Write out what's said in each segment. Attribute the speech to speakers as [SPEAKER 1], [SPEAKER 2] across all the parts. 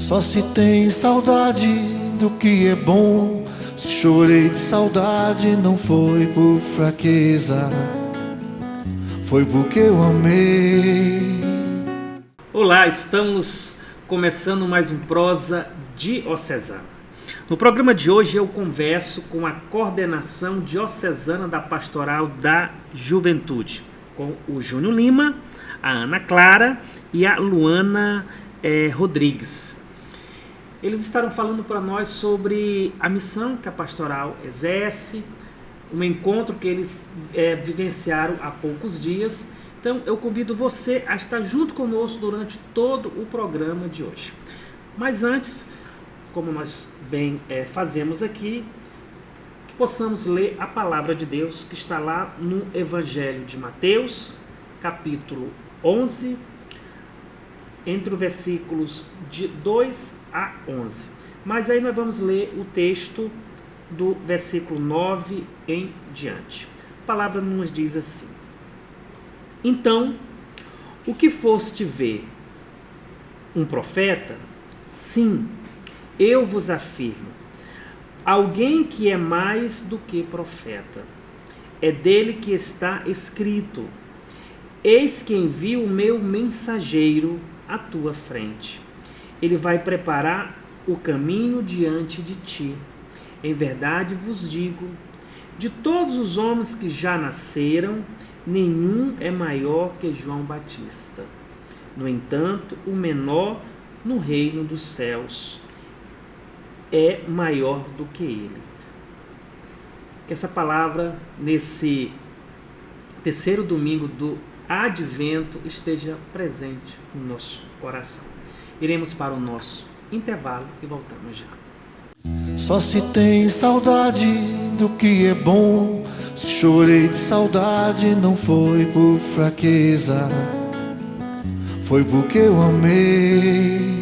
[SPEAKER 1] Só se tem saudade do que é bom. Se chorei de saudade, não foi por fraqueza, foi porque eu amei.
[SPEAKER 2] Olá, estamos começando mais um Prosa Diocesana. No programa de hoje eu converso com a coordenação diocesana da Pastoral da Juventude, com o Júnior Lima, a Ana Clara e a Luana Rodrigues. Eles estarão falando para nós sobre a missão que a pastoral exerce, um encontro que eles vivenciaram há poucos dias. Então eu convido você a estar junto conosco durante todo o programa de hoje. Mas antes, como nós bem fazemos aqui, que possamos ler a palavra de Deus que está lá no Evangelho de Mateus, capítulo 11, entre os versículos de 2 a 11. Mas aí nós vamos ler o texto do versículo 9 em diante. A palavra nos diz assim: Então, o que foste ver? Um profeta? Sim, eu vos afirmo, alguém que é mais do que profeta. É dele que está escrito: Eis que envio o meu mensageiro à tua frente. Ele vai preparar o caminho diante de ti. Em verdade vos digo, de todos os homens que já nasceram, nenhum é maior que João Batista. No entanto, o menor no reino dos céus é maior do que ele. Que essa palavra, nesse terceiro domingo do Advento, esteja presente no nosso coração. Iremos para o nosso intervalo e voltamos já.
[SPEAKER 1] Só se tem saudade do que é bom. Se chorei de saudade, não foi por fraqueza, foi porque eu amei.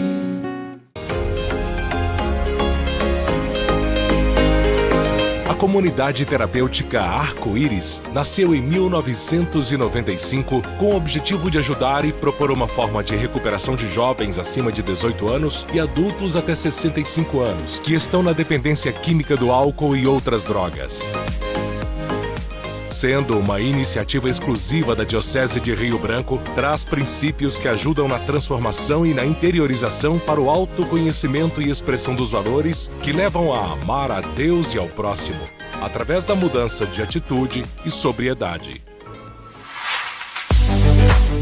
[SPEAKER 3] A comunidade terapêutica Arco-Íris nasceu em 1995 com o objetivo de ajudar e propor uma forma de recuperação de jovens acima de 18 anos e adultos até 65 anos que estão na dependência química do álcool e outras drogas. Sendo uma iniciativa exclusiva da Diocese de Rio Branco, traz princípios que ajudam na transformação e na interiorização para o autoconhecimento e expressão dos valores que levam a amar a Deus e ao próximo, através da mudança de atitude e sobriedade.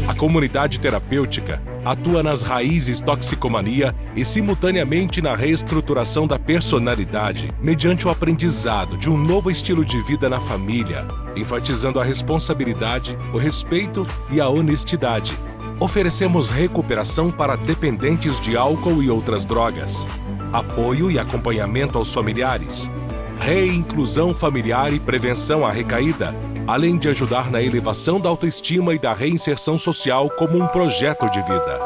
[SPEAKER 3] A comunidade terapêutica atua nas raízes toxicomania e simultaneamente na reestruturação da personalidade, mediante o aprendizado de um novo estilo de vida na família, enfatizando a responsabilidade, o respeito e a honestidade. Oferecemos recuperação para dependentes de álcool e outras drogas, apoio e acompanhamento aos familiares, reinclusão familiar e prevenção à recaída, além de ajudar na elevação da autoestima e da reinserção social como um projeto de vida.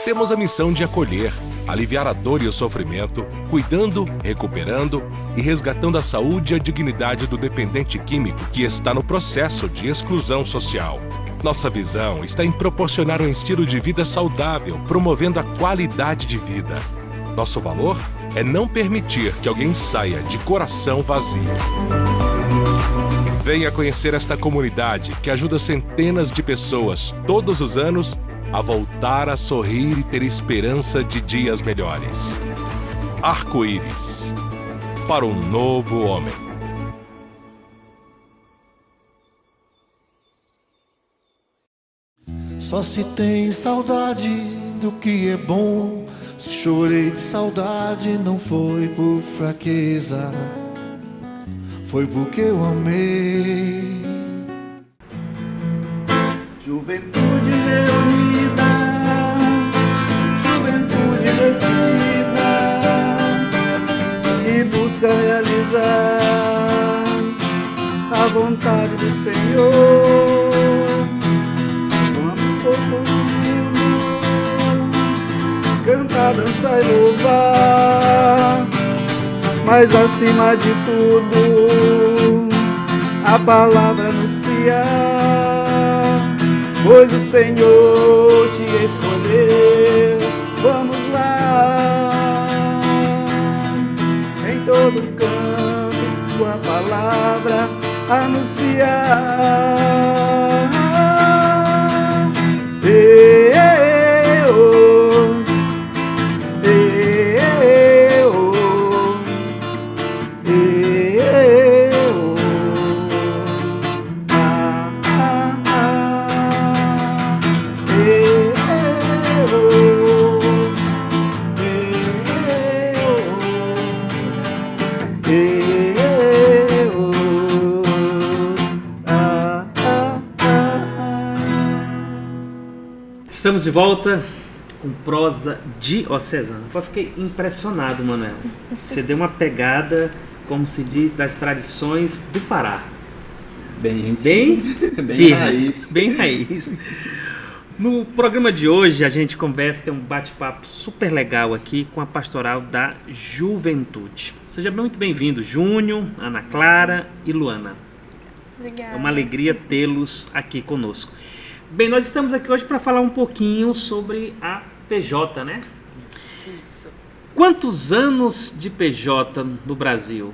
[SPEAKER 3] Temos a missão de acolher, aliviar a dor e o sofrimento, cuidando, recuperando e resgatando a saúde e a dignidade do dependente químico que está no processo de exclusão social. Nossa visão está em proporcionar um estilo de vida saudável, promovendo a qualidade de vida. Nosso valor é não permitir que alguém saia de coração vazio. Venha conhecer esta comunidade que ajuda centenas de pessoas todos os anos a voltar a sorrir e ter esperança de dias melhores. Arco-Íris, para um novo homem.
[SPEAKER 1] Só se tem saudade do que é bom. Se chorei de saudade, não foi por fraqueza, foi porque eu amei.
[SPEAKER 4] Juventude reunida, juventude decidida, que busca realizar a vontade do Senhor. Quando for cantar, dançar e louvar, mas acima de tudo a palavra anunciar, pois o Senhor te escolheu anunciar.
[SPEAKER 2] Estamos de volta com prosa diocesana. Eu fiquei impressionado, Manuel. Você deu uma pegada, como se diz, das tradições do Pará.
[SPEAKER 5] Bem
[SPEAKER 2] firme,
[SPEAKER 5] raiz.
[SPEAKER 2] Bem raiz. No programa de hoje, a gente conversa, tem um bate-papo super legal aqui com a Pastoral da Juventude. Seja muito bem-vindo, Júnior, Ana Clara e Luana.
[SPEAKER 6] Obrigada.
[SPEAKER 2] É uma alegria tê-los aqui conosco. Bem, nós estamos aqui hoje para falar um pouquinho sobre a PJ, né?
[SPEAKER 6] Isso.
[SPEAKER 2] Quantos anos de PJ no Brasil?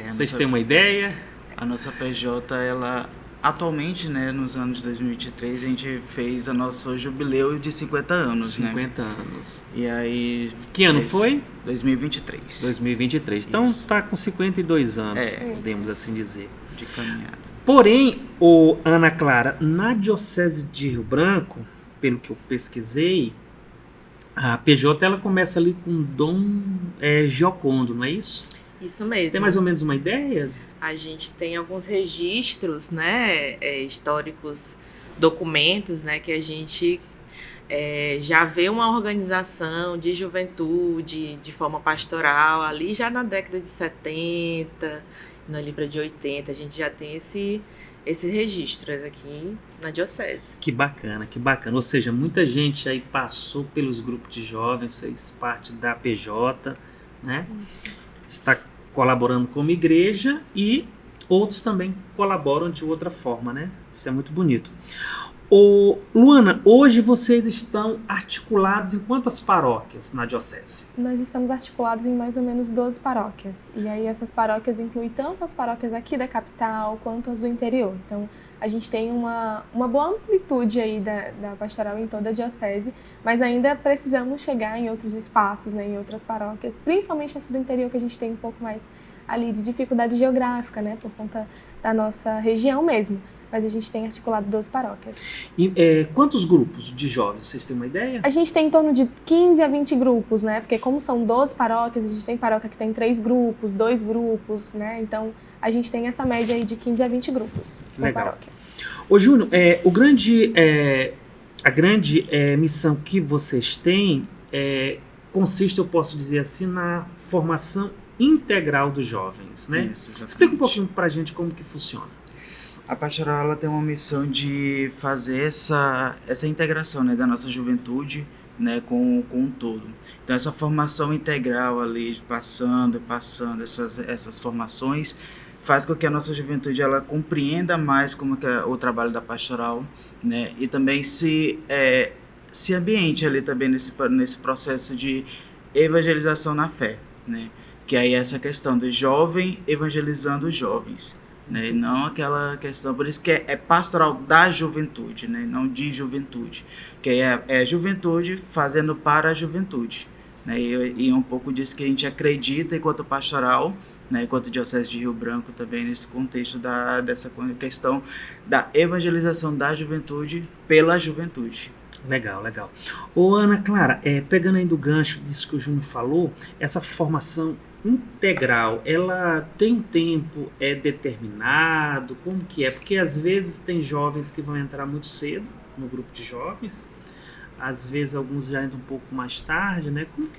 [SPEAKER 2] Vocês têm uma ideia?
[SPEAKER 5] A nossa PJ, ela atualmente, né, nos anos de 2023, a gente fez o nosso jubileu de 50 anos,
[SPEAKER 2] 50 anos.
[SPEAKER 5] E aí...
[SPEAKER 2] Que ano foi?
[SPEAKER 5] 2023.
[SPEAKER 2] 2023. Então está com 52 anos, podemos assim dizer.
[SPEAKER 5] De caminhada.
[SPEAKER 2] Porém, Ana Clara, na Diocese de Rio Branco, pelo que eu pesquisei, a PJ ela começa ali com Dom Giocondo, não é isso?
[SPEAKER 6] Isso mesmo.
[SPEAKER 2] Tem mais ou menos uma ideia?
[SPEAKER 6] A gente tem alguns registros, né, históricos, documentos, né, que a gente já vê uma organização de juventude de forma pastoral ali já na década de 70, na Libra de 80, a gente já tem esses registros aqui na Diocese.
[SPEAKER 2] Que bacana, que bacana. Ou seja, muita gente aí passou pelos grupos de jovens, fez parte da PJ, né? Está colaborando como igreja e outros também colaboram de outra forma, né? Isso é muito bonito. Luana, hoje vocês estão articulados em quantas paróquias na Diocese?
[SPEAKER 7] Nós estamos articulados em mais ou menos 12 paróquias. E aí essas paróquias incluem tanto as paróquias aqui da capital quanto as do interior. Então a gente tem uma boa amplitude aí da pastoral em toda a Diocese, mas ainda precisamos chegar em outros espaços, né, em outras paróquias, principalmente essa do interior, que a gente tem um pouco mais ali de dificuldade geográfica, né, por conta da nossa região mesmo. Mas a gente tem articulado 12 paróquias.
[SPEAKER 2] E quantos grupos de jovens? Vocês têm uma ideia?
[SPEAKER 7] A gente tem em torno de 15 a 20 grupos, né? Porque como são 12 paróquias, a gente tem paróquia que tem 3 grupos, 2 grupos, né? Então, a gente tem essa média aí de 15 a 20 grupos na paróquia.
[SPEAKER 2] Ô, Júnior, a grande missão que vocês têm consiste, eu posso dizer assim, na formação integral dos jovens, né?
[SPEAKER 5] Isso, exatamente.
[SPEAKER 2] Explica um pouquinho pra gente como que funciona.
[SPEAKER 5] A pastoral ela tem uma missão de fazer essa integração, né, da nossa juventude, né, com um todo. Então essa formação integral ali, passando essas formações, faz com que a nossa juventude ela compreenda mais como que é o trabalho da pastoral, né, e também se ambiente ali também nesse processo de evangelização na fé, né, que aí é essa questão do jovem evangelizando os jovens. Né, e não aquela questão, por isso que é pastoral da juventude, né, não de juventude, que é juventude fazendo para a juventude, né, e é um pouco disso que a gente acredita enquanto pastoral, né, enquanto Diocese de Rio Branco também nesse contexto dessa questão da evangelização da juventude pela juventude.
[SPEAKER 2] Legal, legal. Ô Ana Clara, pegando aí do gancho disso que o Júnior falou, essa formação integral, ela tem um tempo determinado? Como que é? Porque às vezes tem jovens que vão entrar muito cedo no grupo de jovens, às vezes alguns já entram um pouco mais tarde, né? Como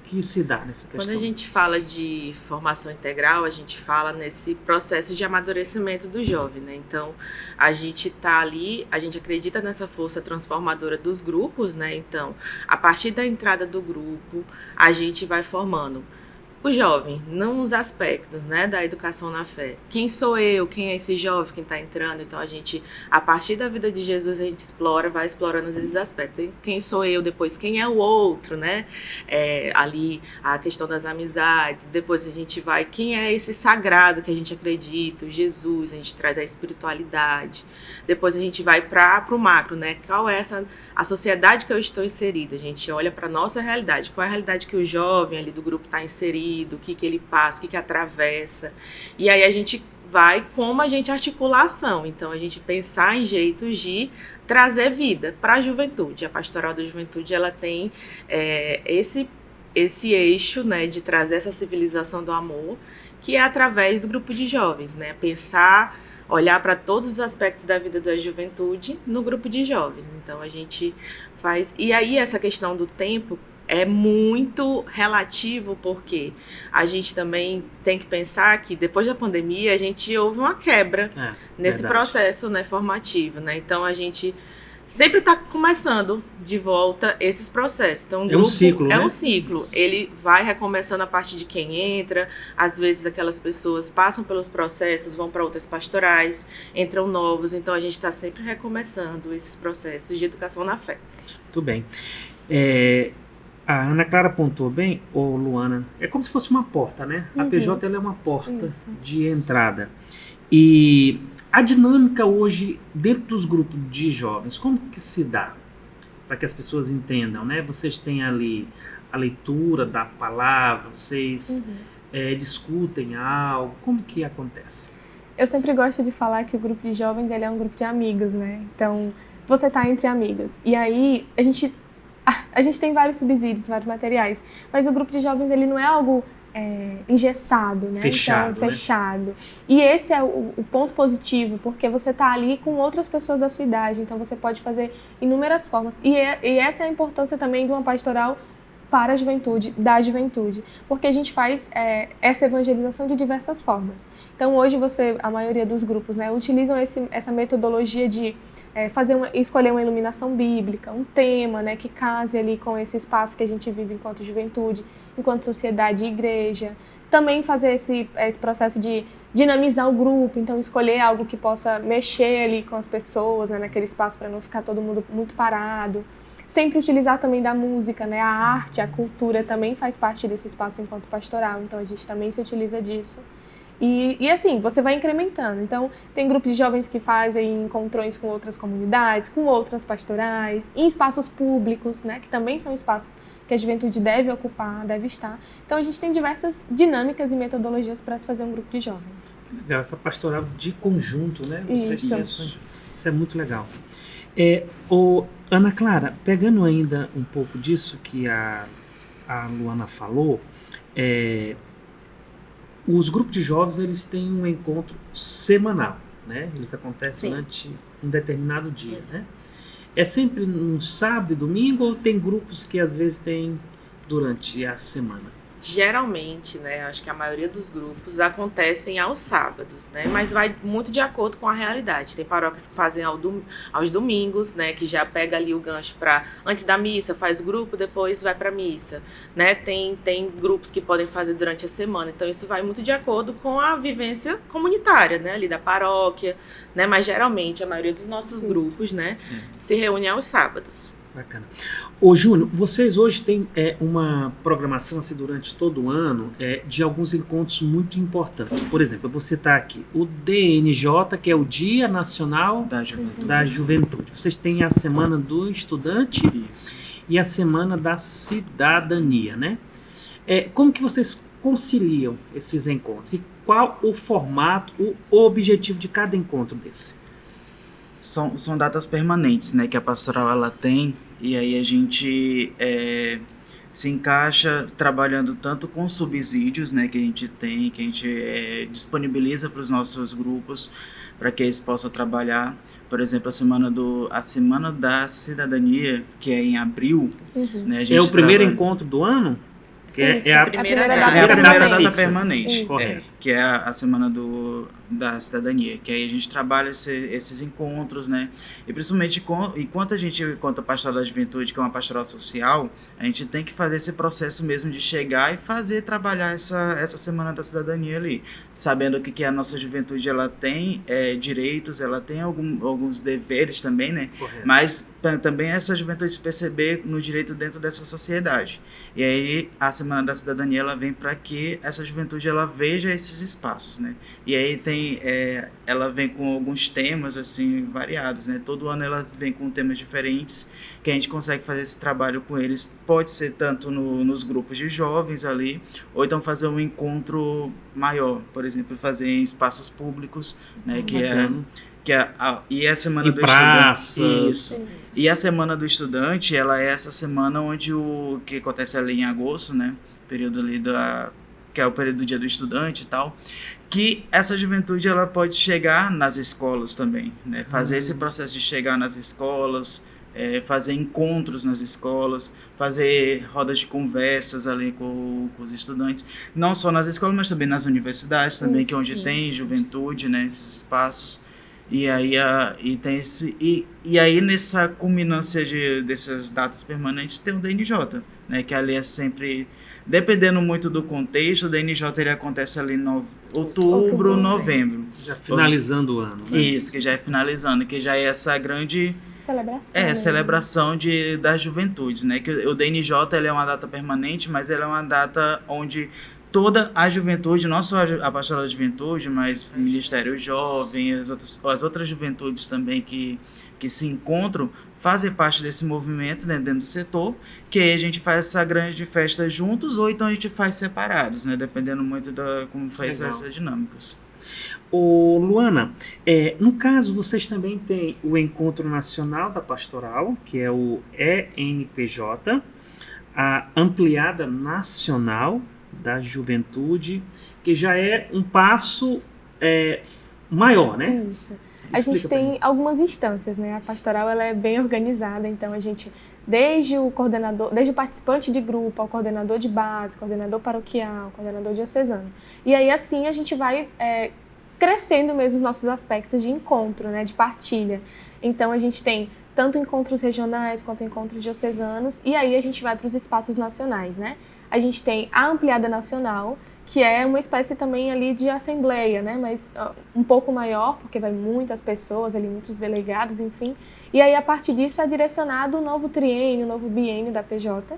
[SPEAKER 2] que se dá nessa questão?
[SPEAKER 6] Quando a gente fala de formação integral, a gente fala nesse processo de amadurecimento do jovem, né? Então, a gente tá ali, a gente acredita nessa força transformadora dos grupos, né? Então, a partir da entrada do grupo, a gente vai formando o jovem, não os aspectos, né, da educação na fé. Quem sou eu? Quem é esse jovem que está entrando? Então a gente, a partir da vida de Jesus, a gente vai explorando esses aspectos. Quem sou eu? Depois, quem é o outro, né? Ali a questão das amizades. Depois a gente vai, quem é esse sagrado que a gente acredita? O Jesus, a gente traz a espiritualidade. Depois a gente vai para o macro, né? Qual é a sociedade que eu estou inserida? A gente olha para a nossa realidade. Qual é a realidade que o jovem ali do grupo está inserido? O que ele passa, o que atravessa. E aí a gente vai como a gente articula a ação. Então, a gente pensar em jeitos de trazer vida para a juventude. A Pastoral da Juventude, ela tem esse eixo, né, de trazer essa civilização do amor, que é através do grupo de jovens, né? Pensar, olhar para todos os aspectos da vida da juventude no grupo de jovens. Então, a gente faz... E aí, essa questão do tempo é muito relativo, porque a gente também tem que pensar que depois da pandemia a gente houve uma quebra nesse processo, né, formativo, né? Então a gente sempre está começando de volta esses processos. Então,
[SPEAKER 2] um ciclo,
[SPEAKER 6] é um ciclo. Ele vai recomeçando a partir de quem entra. Às vezes aquelas pessoas passam pelos processos, vão para outras pastorais, entram novos. Então a gente está sempre recomeçando esses processos de educação na fé.
[SPEAKER 2] Muito bem. A Ana Clara apontou bem, Luana, é como se fosse uma porta, né? A PJ ela é uma porta de entrada. E a dinâmica hoje, dentro dos grupos de jovens, como que se dá? Para que as pessoas entendam, né? Vocês têm ali a leitura da palavra, vocês discutem algo, como que acontece?
[SPEAKER 7] Eu sempre gosto de falar que o grupo de jovens ele é um grupo de amigos, né? Então, você está entre amigos. E aí, a gente tem vários subsídios, vários materiais, mas o grupo de jovens ele não é algo engessado, né?
[SPEAKER 2] Fechado,
[SPEAKER 7] então, fechado. E esse é o ponto positivo, porque você está ali com outras pessoas da sua idade, então você pode fazer inúmeras formas. E essa é a importância também de uma pastoral para a juventude, da juventude, porque a gente faz essa evangelização de diversas formas. Então hoje a maioria dos grupos, né, utilizam essa metodologia de escolher uma iluminação bíblica, um tema, né, que case ali com esse espaço que a gente vive enquanto juventude, enquanto sociedade e igreja. Também fazer esse processo de dinamizar o grupo, então escolher algo que possa mexer ali com as pessoas, né, naquele espaço para não ficar todo mundo muito parado. Sempre utilizar também da música, né, a arte, a cultura também faz parte desse espaço enquanto pastoral, então a gente também se utiliza disso. E assim, você vai incrementando. Então, tem grupos de jovens que fazem encontrões com outras comunidades, com outras pastorais, em espaços públicos, né, que também são espaços que a juventude deve ocupar, deve estar. Então, a gente tem diversas dinâmicas e metodologias para se fazer um grupo de jovens.
[SPEAKER 2] Legal, essa pastoral de conjunto, né? Isso é muito legal. Ana Clara, pegando ainda um pouco disso que a Luana falou, os grupos de jovens eles têm um encontro semanal, né? Eles acontecem durante um determinado dia, né? É sempre no sábado e domingo ou tem grupos que às vezes tem durante a semana?
[SPEAKER 6] Geralmente, né, acho que a maioria dos grupos acontecem aos sábados, né, mas vai muito de acordo com a realidade. Tem paróquias que fazem aos domingos, né, que já pega ali o gancho para antes da missa, faz grupo, depois vai para missa, né, tem grupos que podem fazer durante a semana, então isso vai muito de acordo com a vivência comunitária, né, ali da paróquia, né, mas geralmente a maioria dos nossos grupos, né, se reúne aos sábados.
[SPEAKER 2] Bacana. Ô Júnior, vocês hoje têm uma programação assim, durante todo o ano de alguns encontros muito importantes. Por exemplo, eu vou citar aqui o DNJ, que é o Dia Nacional da Juventude. Vocês têm a Semana do Estudante e a Semana da Cidadania, né? Como que vocês conciliam esses encontros? E qual o formato, o objetivo de cada encontro desse?
[SPEAKER 5] São datas permanentes, né, que a pastoral ela tem, e aí a gente se encaixa trabalhando tanto com subsídios, né, que a gente tem, que a gente disponibiliza para os nossos grupos, para que eles possam trabalhar. Por exemplo, a Semana da Cidadania, que é em abril. Né, a gente
[SPEAKER 2] o primeiro encontro do ano? Que
[SPEAKER 6] a primeira data
[SPEAKER 5] data permanente,
[SPEAKER 2] correto.
[SPEAKER 5] Que é a Semana do da cidadania, que aí a gente trabalha esses encontros, né? E principalmente enquanto a pastoral da juventude, que é uma pastoral social, a gente tem que fazer esse processo mesmo de chegar e trabalhar essa semana da cidadania ali, sabendo que a nossa juventude ela tem direitos, ela tem alguns deveres também, né?
[SPEAKER 2] Correto.
[SPEAKER 5] Mas também essa juventude se perceber no direito dentro dessa sociedade. E aí a Semana da Cidadania ela vem para que essa juventude ela veja esses espaços, né? E aí ela vem com alguns temas assim variados, né? Todo ano ela vem com temas diferentes que a gente consegue fazer esse trabalho com eles. Pode ser tanto nos grupos de jovens ali, ou então fazer um encontro maior, por exemplo, fazer em espaços públicos, né? E a semana
[SPEAKER 2] em
[SPEAKER 5] do
[SPEAKER 2] praças.
[SPEAKER 5] estudante. Isso. E a semana do estudante, ela é essa semana onde que acontece ali em agosto, né? Período ali que é o período do Dia do Estudante e tal, que essa juventude ela pode chegar nas escolas também, né? Fazer esse processo de chegar nas escolas, fazer encontros nas escolas, fazer rodas de conversas ali com os estudantes, não só nas escolas, mas também nas universidades também, que é onde tem juventude, né? Esses espaços. E aí nessa culminância dessas datas permanentes tem o DNJ, né? Que ali é sempre, dependendo muito do contexto, o DNJ ele acontece ali em outubro, novembro.
[SPEAKER 2] Já finalizando o ano, né?
[SPEAKER 5] Isso, que já é finalizando, que já é essa grande celebração das juventudes, né? Que o DNJ ele é uma data permanente, mas ele é uma data onde toda a juventude, não só a pastoral da juventude, mas o Ministério Jovem, as outras juventudes também que se encontram, fazem parte desse movimento, né, dentro do setor, que aí a gente faz essa grande festa juntos, ou então a gente faz separados, né, dependendo muito da como faz essas dinâmicas.
[SPEAKER 2] Ô, Luana, no caso, vocês também têm o Encontro Nacional da Pastoral, que é o ENPJ, a Ampliada Nacional da Juventude, que já é um passo maior, né?
[SPEAKER 7] Isso. A gente tem algumas instâncias, né? A pastoral ela é bem organizada, então a gente, desde o participante de grupo, ao coordenador de base, coordenador paroquial, coordenador diocesano. E aí assim a gente vai crescendo mesmo os nossos aspectos de encontro, né? De partilha. Então a gente tem tanto encontros regionais quanto encontros diocesanos, e aí a gente vai para os espaços nacionais, né? A gente tem a Ampliada Nacional, que é uma espécie também ali de assembleia, né? Mas um pouco maior, porque vai muitas pessoas ali, muitos delegados, enfim. E aí, a partir disso, é direcionado o novo triênio, o novo biênio da PJ.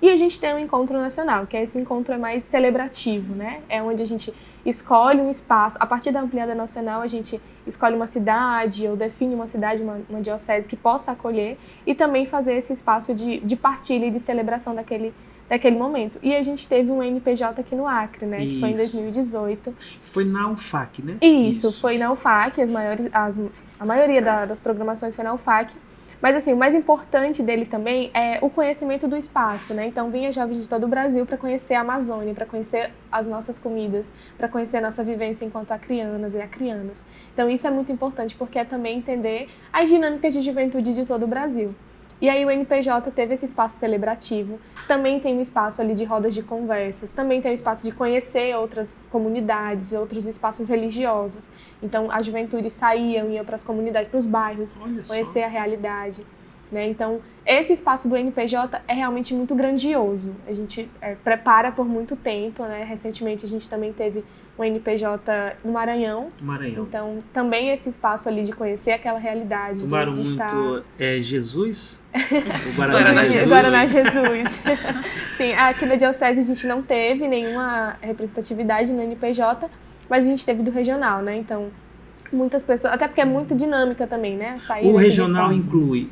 [SPEAKER 7] E a gente tem um encontro nacional, que esse encontro é mais celebrativo, né? É onde a gente escolhe um espaço. A partir da Ampliada Nacional, a gente escolhe uma cidade, ou define uma cidade, uma diocese que possa acolher, e também fazer esse espaço de partilha e de celebração daquele momento. E a gente teve um NPJ aqui no Acre, né?
[SPEAKER 2] Isso.
[SPEAKER 7] Que foi em 2018.
[SPEAKER 2] Foi na UFAC, né?
[SPEAKER 7] Isso, foi na UFAC, a maioria das programações foi na UFAC. Mas assim, o mais importante dele também é o conhecimento do espaço, né? Então vinha jovens de todo o Brasil para conhecer a Amazônia, para conhecer as nossas comidas, para conhecer a nossa vivência enquanto acrianas e acrianos. Então isso é muito importante porque é também entender as dinâmicas de juventude de todo o Brasil. E aí o NPJ teve esse espaço celebrativo, também tem um espaço ali de rodas de conversas, também tem um espaço de conhecer outras comunidades, outros espaços religiosos. Então a juventude ia para as comunidades, para os bairros, conhecer a realidade, né? Então esse espaço do NPJ é realmente muito grandioso. A gente prepara por muito tempo, né? Recentemente a gente também teve um NPJ no Maranhão. Então, também esse espaço ali de conhecer aquela realidade.
[SPEAKER 2] Tomaram
[SPEAKER 7] estar...
[SPEAKER 2] muito Jesus?
[SPEAKER 7] O Guaraná Jesus. Sim, aqui na Diocese a gente não teve nenhuma representatividade no NPJ, mas a gente teve do regional, né? Então, muitas pessoas... Até porque é muito dinâmica também, né?
[SPEAKER 2] O regional inclui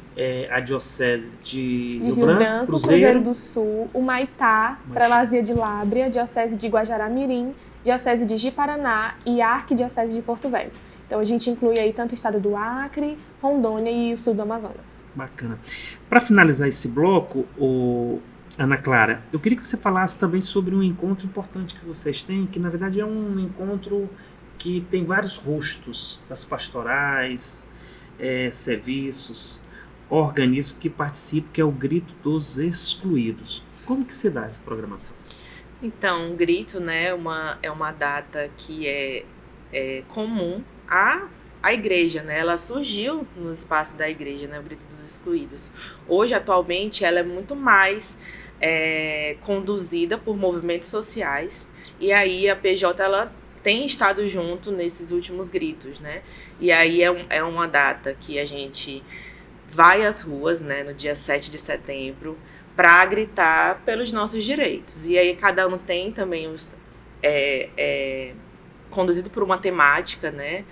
[SPEAKER 2] a Diocese de Rio Branco,
[SPEAKER 7] Cruzeiro do Sul, o Maitá, Prelazia de Lábrea, Diocese de Guajará-Mirim, Diocese de Ji-Paraná e a Arquidiocese de Porto Velho. Então a gente inclui aí tanto o estado do Acre, Rondônia e o sul do Amazonas.
[SPEAKER 2] Bacana. Para finalizar esse bloco, Ana Clara, eu queria que você falasse também sobre um encontro importante que vocês têm, que na verdade é um encontro que tem vários rostos das pastorais, serviços, organismos que participam, que é o Grito dos Excluídos. Como que se dá essa programação?
[SPEAKER 6] Então, o Grito, né, é uma data que comum à igreja, né? Ela surgiu no espaço da igreja, né? O Grito dos Excluídos. Hoje, atualmente, ela é muito mais conduzida por movimentos sociais, e aí a PJ ela tem estado junto nesses últimos gritos, né? E aí é uma data que a gente vai às ruas, né, no dia 7 de setembro, para gritar pelos nossos direitos. E aí cada um tem também conduzido por uma temática, né?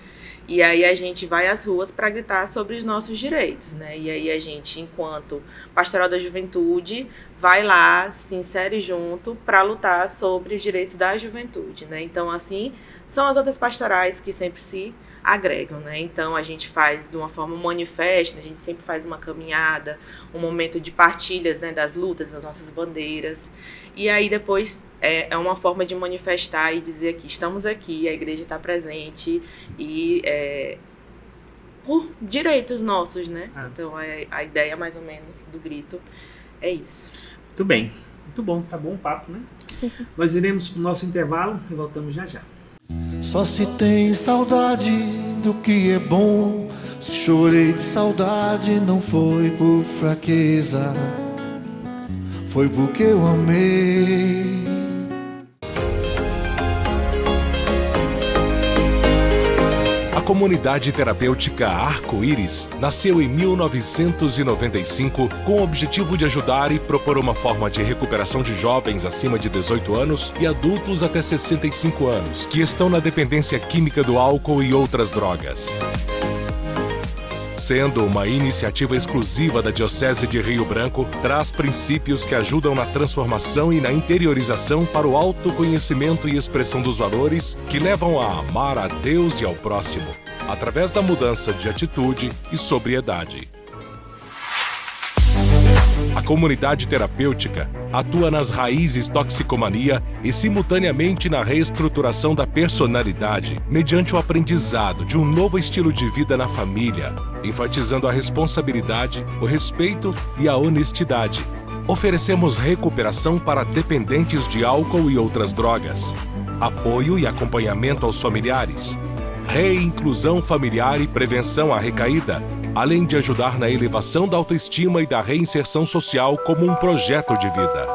[SPEAKER 6] E aí a gente vai às ruas para gritar sobre os nossos direitos, né? E aí a gente, enquanto Pastoral da Juventude, vai lá, se insere junto para lutar sobre os direitos da juventude, né? Então, assim, são as outras pastorais que sempre se agregam, né? Então, a gente faz de uma forma manifesta, a gente sempre faz uma caminhada, um momento de partilhas, né, das lutas, das nossas bandeiras. E aí depois é uma forma de manifestar e dizer que estamos aqui, a igreja está presente e por direitos nossos, né? Então a ideia mais ou menos do grito é isso.
[SPEAKER 2] Muito bem, muito bom, tá bom o papo, né? Nós iremos para o nosso intervalo e voltamos já já.
[SPEAKER 1] Só se tem saudade do que é bom. Se chorei de saudade não foi por fraqueza, foi porque eu amei.
[SPEAKER 3] A comunidade terapêutica Arco-Íris nasceu em 1995 com o objetivo de ajudar e propor uma forma de recuperação de jovens acima de 18 anos e adultos até 65 anos que estão na dependência química do álcool e outras drogas. Sendo uma iniciativa exclusiva da Diocese de Rio Branco, traz princípios que ajudam na transformação e na interiorização para o autoconhecimento e expressão dos valores que levam a amar a Deus e ao próximo, através da mudança de atitude e sobriedade. A comunidade terapêutica atua nas raízes toxicomania e simultaneamente na reestruturação da personalidade, mediante o aprendizado de um novo estilo de vida na família, enfatizando a responsabilidade, o respeito e a honestidade. Oferecemos recuperação para dependentes de álcool e outras drogas, apoio e acompanhamento aos familiares, reinclusão familiar e prevenção à recaída, além de ajudar na elevação da autoestima e da reinserção social como um projeto de vida.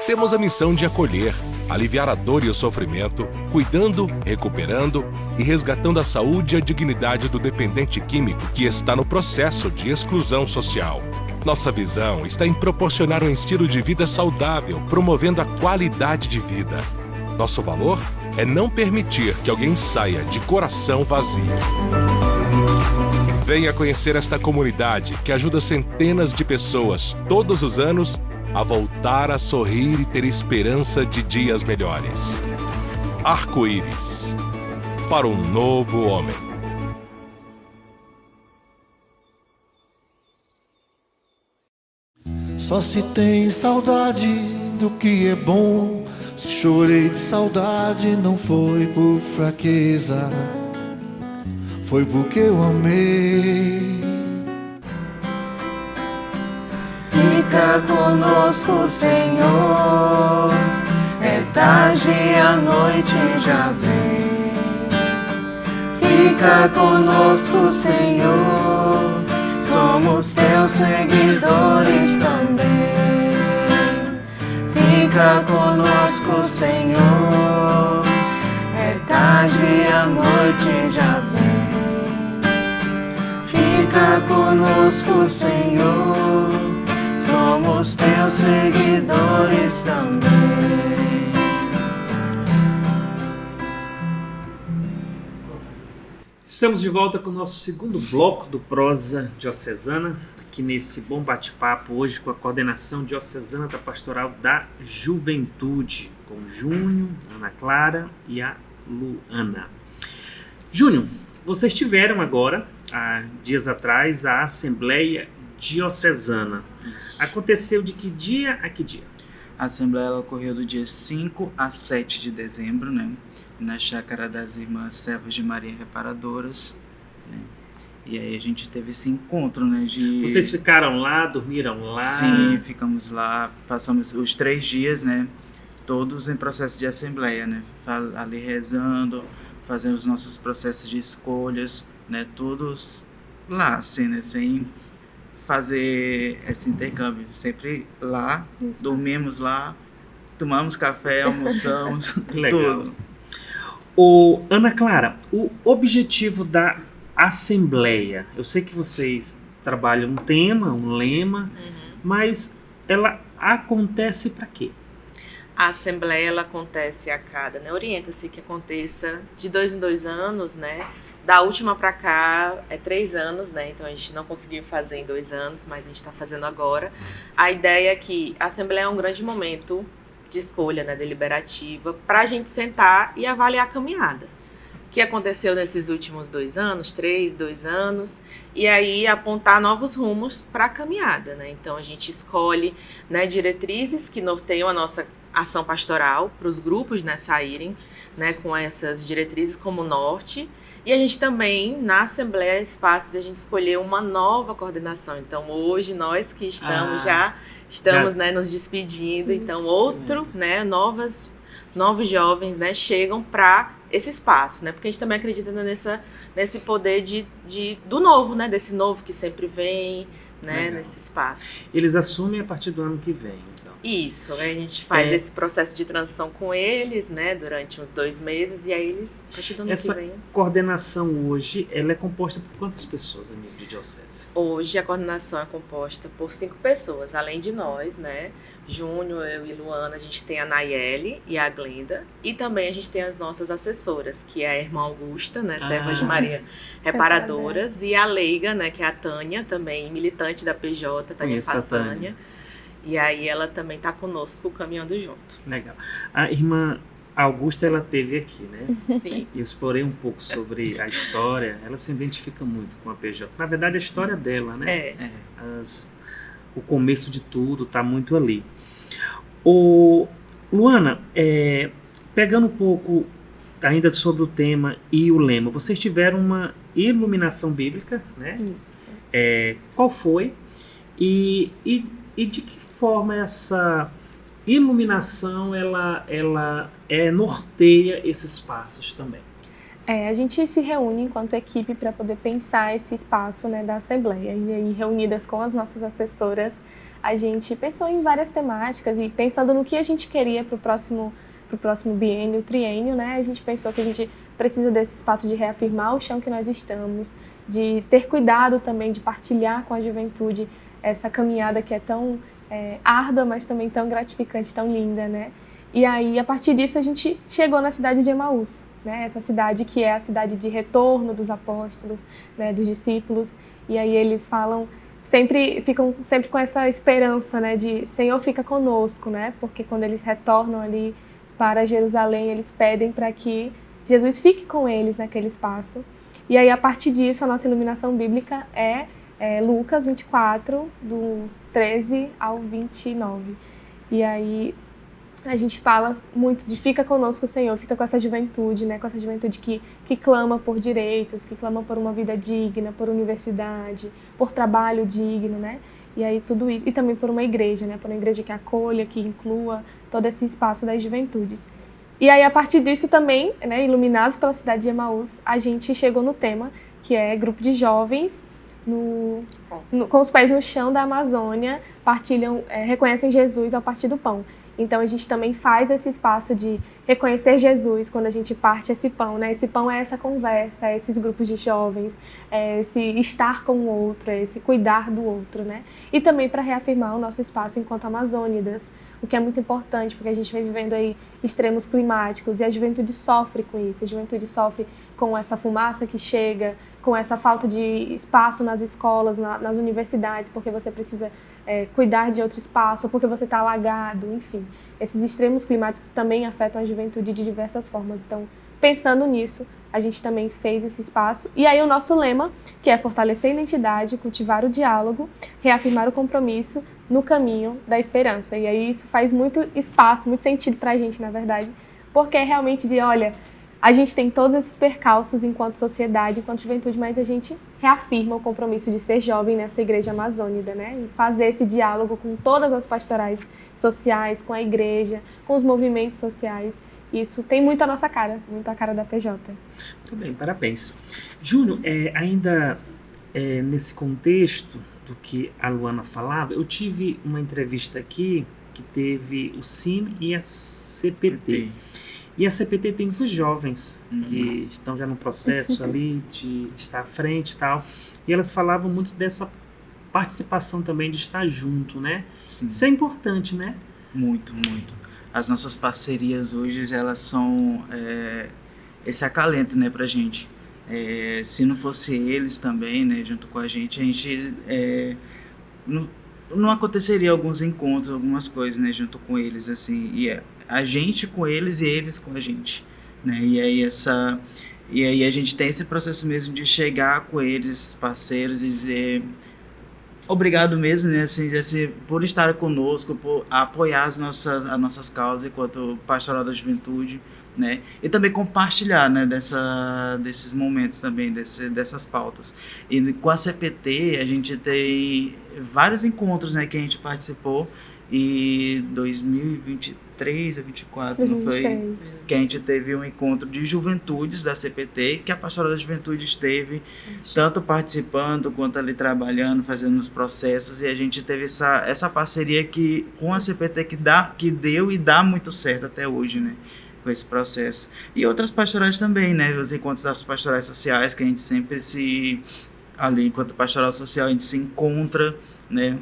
[SPEAKER 3] Temos a missão de acolher, aliviar a dor e o sofrimento, cuidando, recuperando e resgatando a saúde e a dignidade do dependente químico que está no processo de exclusão social. Nossa visão está em proporcionar um estilo de vida saudável, promovendo a qualidade de vida. Nosso valor é não permitir que alguém saia de coração vazio. Venha conhecer esta comunidade que ajuda centenas de pessoas todos os anos a voltar a sorrir e ter esperança de dias melhores. Arco-Íris, para um novo homem.
[SPEAKER 1] Só se tem saudade do que é bom. Se chorei de saudade não foi por fraqueza, foi porque eu amei.
[SPEAKER 4] Fica conosco, Senhor, é tarde e a noite já vem. Fica conosco, Senhor, somos teus seguidores também. Fica conosco, Senhor, é tarde e a noite já vem. Fica conosco, Senhor, somos teus seguidores também.
[SPEAKER 2] Estamos de volta com o nosso segundo bloco do Prosa Diocesana, aqui nesse bom bate-papo hoje com a coordenação diocesana da Pastoral da Juventude, com Júnior, Ana Clara e a Luana. Júnior, vocês tiveram agora, há dias atrás, a Assembleia Diocesana.
[SPEAKER 5] Isso.
[SPEAKER 2] Aconteceu de que dia a que dia?
[SPEAKER 5] A Assembleia ela ocorreu do dia 5 a 7 de dezembro, né? Na chácara das Irmãs Servas de Maria Reparadoras, né? E aí a gente teve esse encontro, né?
[SPEAKER 2] Vocês ficaram lá, dormiram lá?
[SPEAKER 5] Sim, ficamos lá, passamos os 3 dias, né? todos em processo de assembleia, né? Ali rezando, fazendo os nossos processos de escolhas, né? Todos lá, assim, né? Sem fazer esse intercâmbio. Sempre lá, dormimos lá, tomamos café, almoçamos,
[SPEAKER 2] Legal.
[SPEAKER 5] tudo.
[SPEAKER 2] Ana Clara, o objetivo da Assembleia, eu sei que vocês trabalham um tema, um lema, mas ela acontece para quê?
[SPEAKER 6] A Assembleia, ela acontece a cada, né? Orienta-se que aconteça de 2 em 2 anos, né? Da última para cá é 3 anos, né? Então a gente não conseguiu fazer em 2 anos, mas a gente está fazendo agora. A ideia é que a Assembleia é um grande momento de escolha, né, deliberativa, para a gente sentar e avaliar a caminhada. O que aconteceu nesses últimos 2 anos, 2 anos, e aí apontar novos rumos para a caminhada, né? Então a gente escolhe, né, diretrizes que norteiam a nossa ação pastoral para os grupos, né, saírem, né, com essas diretrizes como norte. E a gente também, na Assembleia, é espaço de a gente escolher uma nova coordenação. Então hoje nós que estamos né, nos despedindo, então né, novos jovens, né, chegam para esse espaço, né, porque a gente também acredita nesse poder do novo, né, desse novo que sempre vem, né, nesse espaço.
[SPEAKER 2] Eles assumem a partir do ano que vem, então.
[SPEAKER 6] Isso, a gente faz esse processo de transição com eles, né, durante uns 2 meses, e aí eles, a partir do ano que vem.
[SPEAKER 2] Essa coordenação hoje, ela é composta por quantas pessoas a nível de diocese?
[SPEAKER 6] Hoje a coordenação é composta por 5 pessoas, além de nós, né, Júnior, eu e Luana, a gente tem a Nayeli e a Glenda, e também a gente tem as nossas assessoras, que é a irmã Augusta, né, Servas de Maria Reparadoras, e a Leiga, né, que é a Tânia, também militante da PJ, Tânia Façanha. E aí ela também está conosco, caminhando junto.
[SPEAKER 2] Legal. A irmã Augusta, ela esteve aqui, né?
[SPEAKER 6] Sim.
[SPEAKER 2] E eu explorei um pouco sobre a história. Ela se identifica muito com a PJ. Na verdade, a história dela, né? O começo de tudo está muito ali. Luana, pegando um pouco ainda sobre o tema e o lema, vocês tiveram uma iluminação bíblica, né?
[SPEAKER 7] Isso.
[SPEAKER 2] Qual foi? E de que forma essa iluminação ela norteia esses passos também?
[SPEAKER 7] A gente se reúne enquanto equipe para poder pensar esse espaço, né, da Assembleia. E aí, reunidas com as nossas assessoras, a gente pensou em várias temáticas e pensando no que a gente queria para o próximo biênio, triênio, né, a gente pensou que a gente precisa desse espaço de reafirmar o chão que nós estamos, de ter cuidado também de partilhar com a juventude essa caminhada que é tão árdua, mas também tão gratificante, tão linda, né? E aí, a partir disso, a gente chegou na cidade de Emaús, né? Essa cidade que é a cidade de retorno dos apóstolos, né? Dos discípulos. E aí eles ficam sempre com essa esperança, né? De Senhor, fica conosco, né? Porque quando eles retornam ali para Jerusalém, eles pedem para que Jesus fique com eles naquele espaço. E aí, a partir disso, a nossa iluminação bíblica é Lucas 24, do 13 ao 29. E aí a gente fala muito de fica conosco, Senhor, fica com essa juventude, né? Com essa juventude que clama por direitos, que clama por uma vida digna, por universidade, por trabalho digno, né? E aí tudo isso, e também por uma igreja, né? Por uma igreja que acolha, que inclua todo esse espaço das juventudes. E aí, a partir disso também, né, iluminados pela cidade de Emaús, a gente chegou no tema, que é grupo de jovens com os pés no chão da Amazônia, reconhecem Jesus ao partir do pão. Então a gente também faz esse espaço de reconhecer Jesus quando a gente parte esse pão, né? Esse pão é essa conversa, é esses grupos de jovens, é esse estar com o outro, é esse cuidar do outro, né? E também para reafirmar o nosso espaço enquanto amazônidas, o que é muito importante, porque a gente vem vivendo aí extremos climáticos e a juventude sofre com isso, a juventude sofre com essa fumaça que chega, com essa falta de espaço nas escolas, nas universidades, porque você precisa cuidar de outro espaço, ou porque você está alagado, enfim. Esses extremos climáticos também afetam a juventude de diversas formas. Então, pensando nisso, a gente também fez esse espaço. E aí o nosso lema, que é fortalecer a identidade, cultivar o diálogo, reafirmar o compromisso no caminho da esperança. E aí isso faz muito espaço, muito sentido para a gente, na verdade, porque é realmente a gente tem todos esses percalços enquanto sociedade, enquanto juventude, mas a gente reafirma o compromisso de ser jovem nessa igreja amazônida, né? E fazer esse diálogo com todas as pastorais sociais, com a igreja, com os movimentos sociais. Isso tem muito a nossa cara, muito a cara da PJ.
[SPEAKER 2] Muito bem, parabéns. Júnior, ainda nesse contexto do que a Luana falava, eu tive uma entrevista aqui que teve o CIM e a CPT. E a CPT tem muitos jovens que estão já no processo ali de estar à frente e tal. E elas falavam muito dessa participação também de estar junto, né?
[SPEAKER 5] Sim.
[SPEAKER 2] Isso é importante, né?
[SPEAKER 5] Muito, muito. As nossas parcerias hoje, elas são esse acalento, né, pra gente. Se não fosse eles também, né, junto com a gente não aconteceria alguns encontros, algumas coisas, né, junto com eles, assim, e a gente com eles e eles com a gente, né, e aí a gente tem esse processo mesmo de chegar com eles, parceiros, e dizer obrigado mesmo, né, assim, por estar conosco, por apoiar as nossas causas enquanto pastoral da juventude, né, e também compartilhar, né, desses momentos também, dessas pautas. E com a CPT a gente tem vários encontros, né, que a gente participou, e 2023 a 2024, não foi? Que a gente teve um encontro de juventudes da CPT, que a pastoral da juventude esteve tanto participando quanto ali trabalhando, fazendo os processos, e a gente teve essa parceria com a CPT que deu e dá muito certo até hoje, né, com esse processo. E outras pastorais também, né, os encontros das pastorais sociais, que a gente sempre ali enquanto pastoral social, a gente se encontra, né.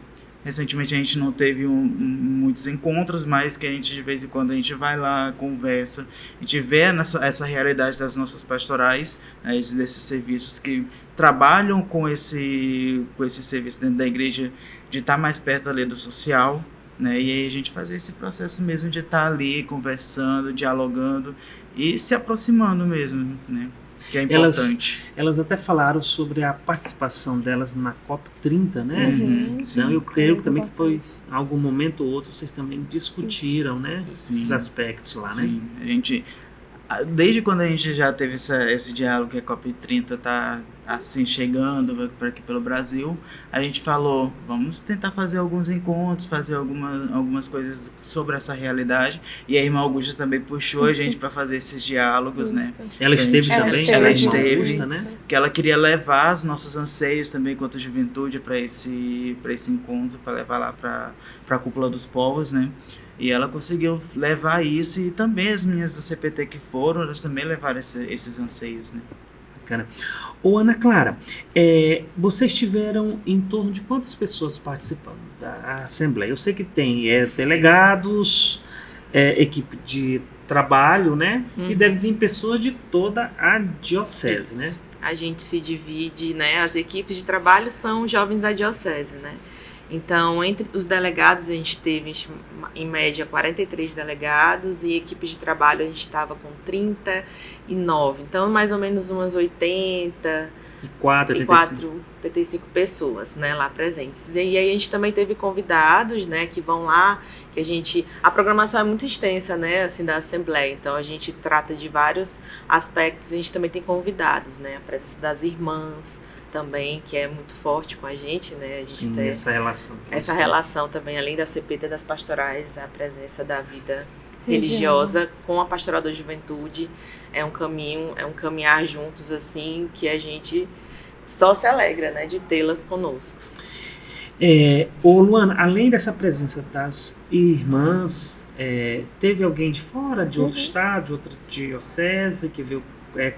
[SPEAKER 5] Recentemente a gente não teve muitos encontros, mas que a gente de vez em quando a gente vai lá, conversa, a gente vê essa realidade das nossas pastorais, né, desses serviços que trabalham com esse serviço dentro da igreja, de estar mais perto ali do social, né, e aí a gente fazer esse processo mesmo de estar ali conversando, dialogando e se aproximando mesmo, né, que é importante.
[SPEAKER 2] Elas até falaram sobre a participação delas na COP30, né? Então eu creio que também que foi, em algum momento ou outro, vocês também discutiram, né? Esses aspectos lá,
[SPEAKER 5] Sim.
[SPEAKER 2] Né?
[SPEAKER 5] Desde quando a gente já teve esse diálogo que a COP30 está assim chegando por aqui pelo Brasil, a gente falou, vamos tentar fazer alguns encontros, fazer algumas coisas sobre essa realidade, e a irmã Augusta também puxou a gente para fazer esses diálogos, né?
[SPEAKER 2] Ela esteve também?
[SPEAKER 5] Ela esteve,
[SPEAKER 2] Augusta, né?
[SPEAKER 5] Que ela queria levar os nossos anseios também quanto juventude para esse encontro, para levar lá para a Cúpula dos Povos, né? E ela conseguiu levar isso, e também as meninas da CPT que foram, elas também levaram esses anseios, né?
[SPEAKER 2] Bacana. Ô, Ana Clara, vocês tiveram em torno de quantas pessoas participando da Assembleia? Eu sei que tem delegados, equipe de trabalho, né? E deve vir pessoas de toda a diocese, né?
[SPEAKER 6] A gente se divide, né? As equipes de trabalho são jovens da diocese, né? Então, entre os delegados, a gente teve, em média, 43 delegados, e equipes de trabalho a gente estava com 39. Então, mais ou menos umas 85 pessoas, né, lá presentes. E aí a gente também teve convidados, né, que vão lá, a programação é muito extensa, né, assim, da Assembleia. Então, a gente trata de vários aspectos, a gente também tem convidados, né, a presença das irmãs, também, que é muito forte com a gente, né? A gente
[SPEAKER 2] Sim,
[SPEAKER 6] tem
[SPEAKER 2] essa relação.
[SPEAKER 6] Essa relação também, além da CPT das pastorais, a presença da vida religiosa com a pastoral da juventude é um caminhar juntos, assim, que a gente só se alegra, né, de tê-las conosco.
[SPEAKER 2] Luana, além dessa presença das irmãs, teve alguém de fora, de outro estado, de outra diocese, que veio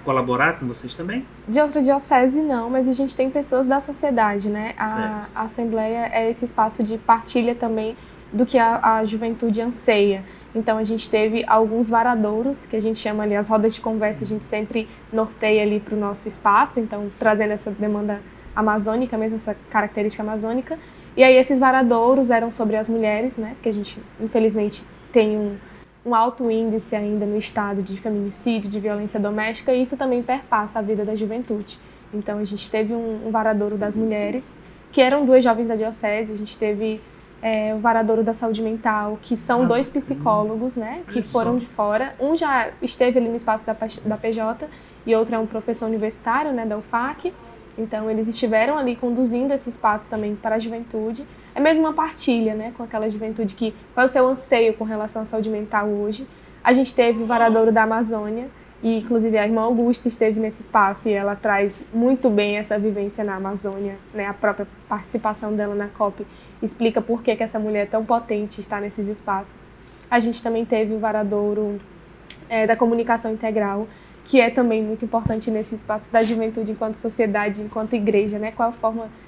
[SPEAKER 2] colaborar com vocês também?
[SPEAKER 7] De outra diocese não, mas a gente tem pessoas da sociedade, né? A Assembleia é esse espaço de partilha também do que a juventude anseia. Então a gente teve alguns varadouros, que a gente chama ali as rodas de conversa, a gente sempre norteia ali para o nosso espaço, então trazendo essa demanda amazônica mesmo, essa característica amazônica. E aí esses varadouros eram sobre as mulheres, né? Porque a gente, infelizmente, tem um alto índice ainda no estado de feminicídio, de violência doméstica, e isso também perpassa a vida da juventude. Então a gente teve um varadouro das mulheres, que eram 2 jovens da diocese, a gente teve o Varadouro da Saúde Mental, que são 2 psicólogos, né, que foram de fora. Um já esteve ali no espaço da PJ e outro é um professor universitário, né, da UFAC. Então, eles estiveram ali conduzindo esse espaço também para a juventude. É mesmo uma partilha, né, com aquela juventude qual é o seu anseio com relação à saúde mental hoje. A gente teve o Varadouro da Amazônia, e inclusive a irmã Augusta esteve nesse espaço e ela traz muito bem essa vivência na Amazônia, né, a própria participação dela na COP explica por que essa mulher é tão potente está nesses espaços. A gente também teve o Varadouro da Comunicação Integral, que é também muito importante nesse espaço da juventude enquanto sociedade, enquanto igreja, né? Qual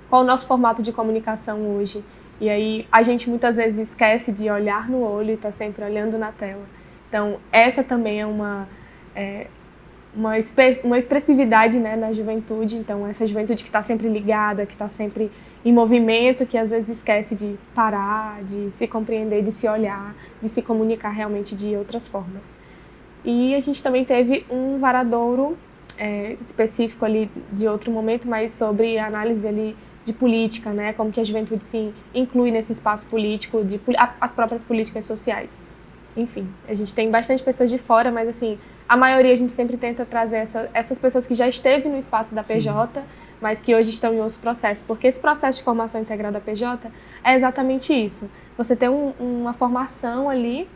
[SPEAKER 7] o nosso formato de comunicação hoje? E aí a gente muitas vezes esquece de olhar no olho e está sempre olhando na tela. Então essa também é uma expressividade, né, na juventude. Então essa juventude que está sempre ligada, que está sempre em movimento, que às vezes esquece de parar, de se compreender, de se olhar, de se comunicar realmente de outras formas. E a gente também teve um Varadouro específico ali de outro momento, mas sobre a análise ali de política, né? Como que a juventude se inclui nesse espaço político, as próprias políticas sociais. Enfim, a gente tem bastante pessoas de fora, mas assim, a maioria a gente sempre tenta trazer essas pessoas que já esteve no espaço da PJ, mas que hoje estão em outros processos, porque esse processo de formação integral da PJ é exatamente isso. Você tem uma formação ali,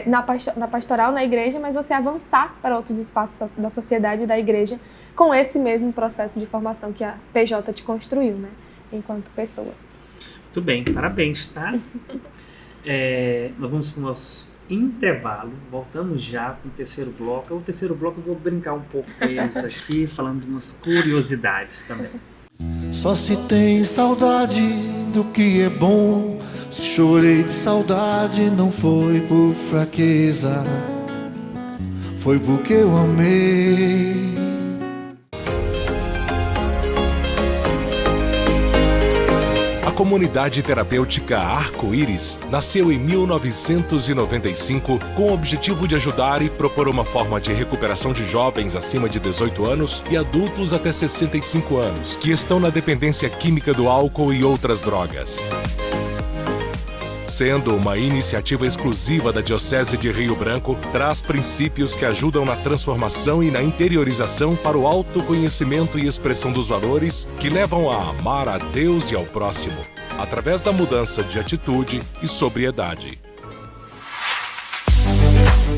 [SPEAKER 7] na pastoral, na igreja, mas você avançar para outros espaços da sociedade e da igreja com esse mesmo processo de formação que a PJ te construiu, né, enquanto pessoa.
[SPEAKER 2] Muito bem, parabéns, tá? Nós vamos para o nosso intervalo, voltamos já para o terceiro bloco. O terceiro bloco eu vou brincar um pouco com eles aqui, falando de umas curiosidades também.
[SPEAKER 1] Só se tem saudade do que é bom. Se chorei de saudade não foi por fraqueza, foi porque eu amei.
[SPEAKER 3] A comunidade terapêutica Arco-Íris nasceu em 1995 com o objetivo de ajudar e propor uma forma de recuperação de jovens acima de 18 anos e adultos até 65 anos que estão na dependência química do álcool e outras drogas. Sendo uma iniciativa exclusiva da Diocese de Rio Branco, traz princípios que ajudam na transformação e na interiorização para o autoconhecimento e expressão dos valores que levam a amar a Deus e ao próximo, através da mudança de atitude e sobriedade.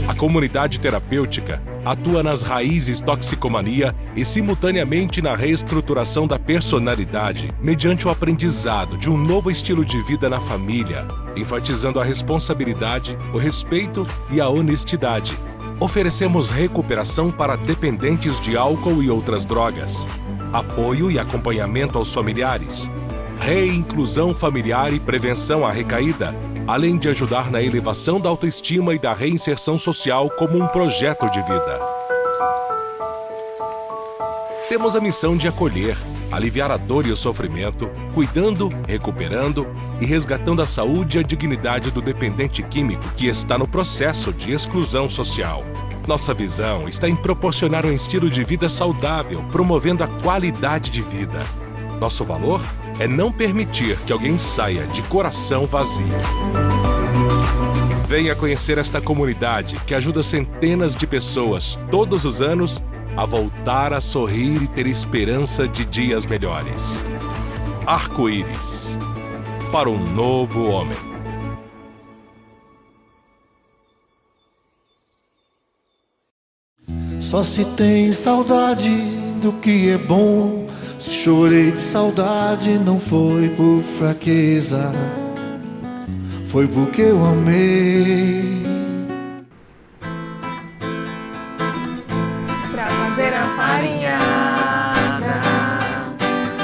[SPEAKER 3] A comunidade terapêutica atua nas raízes toxicomania e simultaneamente na reestruturação da personalidade, mediante o aprendizado de um novo estilo de vida na família, enfatizando a responsabilidade, o respeito e a honestidade. Oferecemos recuperação para dependentes de álcool e outras drogas, apoio e acompanhamento aos familiares, reinclusão familiar e prevenção à recaída, além de ajudar na elevação da autoestima e da reinserção social como um projeto de vida. Temos a missão de acolher, aliviar a dor e o sofrimento, cuidando, recuperando e resgatando a saúde e a dignidade do dependente químico que está no processo de exclusão social. Nossa visão está em proporcionar um estilo de vida saudável, promovendo a qualidade de vida. Nosso valor é não permitir que alguém saia de coração vazio. Venha conhecer esta comunidade que ajuda centenas de pessoas todos os anos a voltar a sorrir e ter esperança de dias melhores. Arco-Íris, para um novo homem.
[SPEAKER 1] Só se tem saudade do que é bom. Se chorei de saudade não foi por fraqueza, foi porque eu amei.
[SPEAKER 4] Pra fazer a farinhada,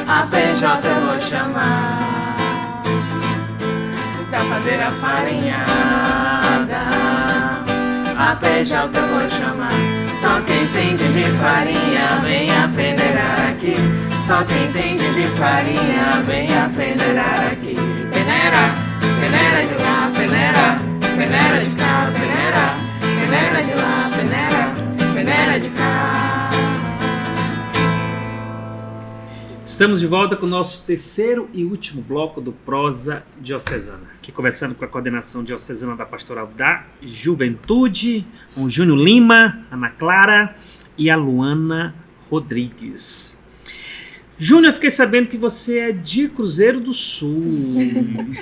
[SPEAKER 4] a PJ eu vou chamar. Pra fazer a farinhada, a PJ eu vou chamar. Só quem entende de farinha vem a peneirar aqui. Só quem entende de farinha vem a peneirar aqui. Peneira, peneira de lá, peneira, peneira de cá, peneira, peneira de lá, peneira, peneira de cá.
[SPEAKER 2] Estamos de volta com o nosso terceiro e último bloco do Prosa Diocesana. Aqui conversando com a coordenação diocesana da Pastoral da Juventude, com o Júnior Lima, Ana Clara e a Luana Rodrigues. Júnior, eu fiquei sabendo que você é de Cruzeiro do Sul.
[SPEAKER 5] Sim.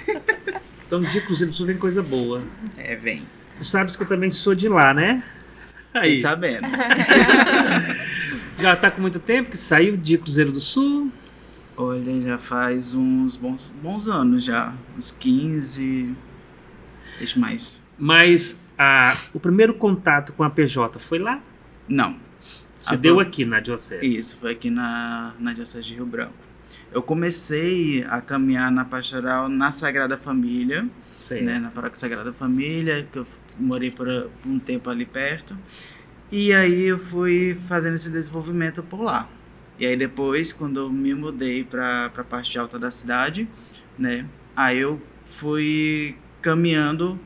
[SPEAKER 2] Então, de Cruzeiro do Sul vem coisa boa.
[SPEAKER 5] Vem.
[SPEAKER 2] Tu sabes que eu também sou de lá, né? Aí.
[SPEAKER 5] Fiquei sabendo.
[SPEAKER 2] Já tá com muito tempo que saiu de Cruzeiro do Sul?
[SPEAKER 5] Olha, já faz uns bons anos já. Uns 15, deixa mais.
[SPEAKER 2] Mas o primeiro contato com a PJ foi lá?
[SPEAKER 5] Não.
[SPEAKER 2] Se deu aqui na Diocese?
[SPEAKER 5] Isso, foi aqui na Diocese de Rio Branco. Eu comecei a caminhar na pastoral na Sagrada Família, né, na Paróquia Sagrada Família, que eu morei por um tempo ali perto. E aí eu fui fazendo esse desenvolvimento por lá. E aí depois, quando eu me mudei para a parte alta da cidade, né, aí eu fui caminhando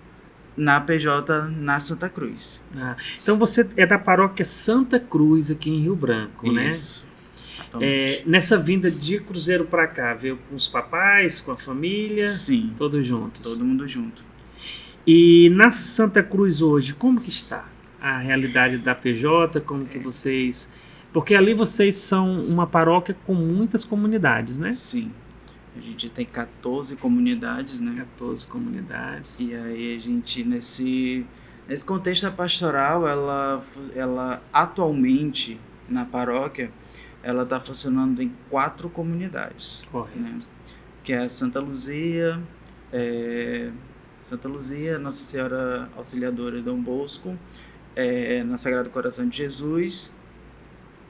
[SPEAKER 5] na PJ na Santa Cruz.
[SPEAKER 2] Então você é da Paróquia Santa Cruz aqui em Rio Branco, né?
[SPEAKER 5] Isso.
[SPEAKER 2] Nessa vinda de Cruzeiro para cá, veio com os papais, com a família?
[SPEAKER 5] Sim.
[SPEAKER 2] Todos juntos?
[SPEAKER 5] Todo mundo junto.
[SPEAKER 2] E na Santa Cruz hoje, como que está a realidade da PJ? Como que vocês... Porque ali vocês são uma paróquia com muitas comunidades, né?
[SPEAKER 5] Sim. A gente tem 14 comunidades, né?
[SPEAKER 2] 14 comunidades.
[SPEAKER 5] E aí a gente, nesse contexto da pastoral, ela atualmente, na paróquia, ela está funcionando em 4 comunidades.
[SPEAKER 2] Correto.
[SPEAKER 5] Né? Que é a Santa Luzia, Nossa Senhora Auxiliadora e Dom Bosco, na Sagrado Coração de Jesus